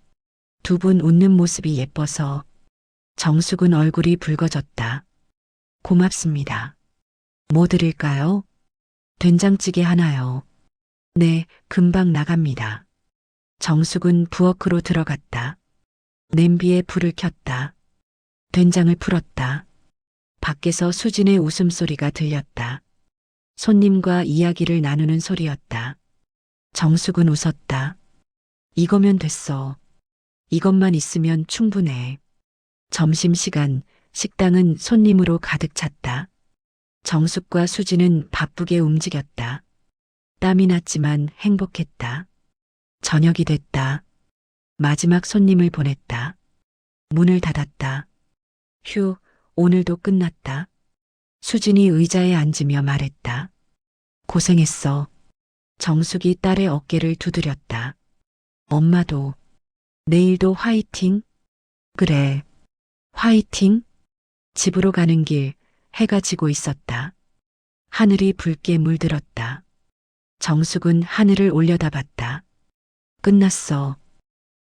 두 분 웃는 모습이 예뻐서. 정숙은 얼굴이 붉어졌다. 고맙습니다. 뭐 드릴까요? 된장찌개 하나요. 네, 금방 나갑니다. 정숙은 부엌으로 들어갔다. 냄비에 불을 켰다. 된장을 풀었다. 밖에서 수진의 웃음소리가 들렸다. 손님과 이야기를 나누는 소리였다. 정숙은 웃었다. 이거면 됐어. 이것만 있으면 충분해. 점심시간 식당은 손님으로 가득 찼다. 정숙과 수진은 바쁘게 움직였다. 땀이 났지만 행복했다. 저녁이 됐다. 마지막 손님을 보냈다. 문을 닫았다. 휴, 오늘도 끝났다. 수진이 의자에 앉으며 말했다. 고생했어. 정숙이 딸의 어깨를 두드렸다. 엄마도. 내일도 화이팅. 그래. 화이팅. 집으로 가는 길 해가 지고 있었다. 하늘이 붉게 물들었다. 정숙은 하늘을 올려다봤다. 끝났어.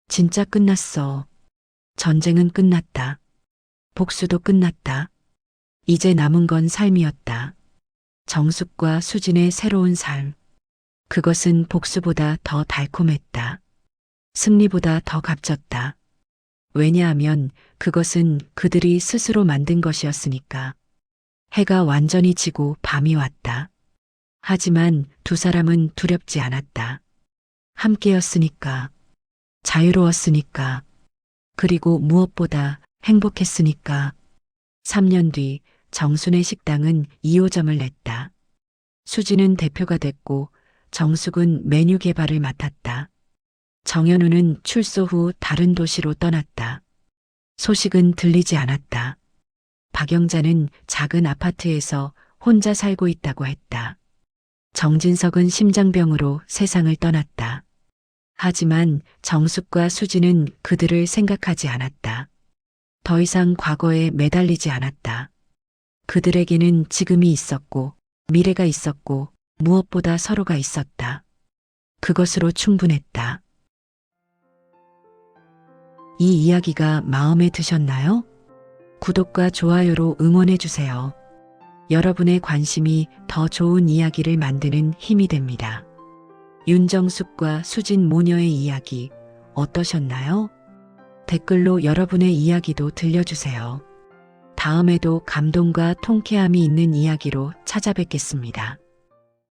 진짜 끝났어. 전쟁은 끝났다. 복수도 끝났다. 이제 남은 건 삶이었다. 정숙과 수진의 새로운 삶. 그것은 복수보다 더 달콤했다. 승리보다 더 값졌다. 왜냐하면 그것은 그들이 스스로 만든 것이었으니까. 해가 완전히 지고 밤이 왔다. 하지만 두 사람은 두렵지 않았다. 함께였으니까. 자유로웠으니까. 그리고 무엇보다 행복했으니까. 3년 뒤 정순의 식당은 2호점을 냈다. 수진은 대표가 됐고 정숙은 메뉴 개발을 맡았다. 정현우는 출소 후 다른 도시로 떠났다. 소식은 들리지 않았다. 박영자는 작은 아파트에서 혼자 살고 있다고 했다. 정진석은 심장병으로 세상을 떠났다. 하지만 정숙과 수진은 그들을 생각하지 않았다. 더 이상 과거에 매달리지 않았다. 그들에게는 지금이 있었고 미래가 있었고 무엇보다 서로가 있었다. 그것으로 충분했다. 이 이야기가 마음에 드셨나요? 구독과 좋아요로 응원해 주세요. 여러분의 관심이 더 좋은 이야기를 만드는 힘이 됩니다. 윤정숙과 수진 모녀의 이야기 어떠셨나요? 댓글로 여러분의 이야기도 들려주세요. 다음에도 감동과 통쾌함이 있는 이야기로 찾아뵙겠습니다.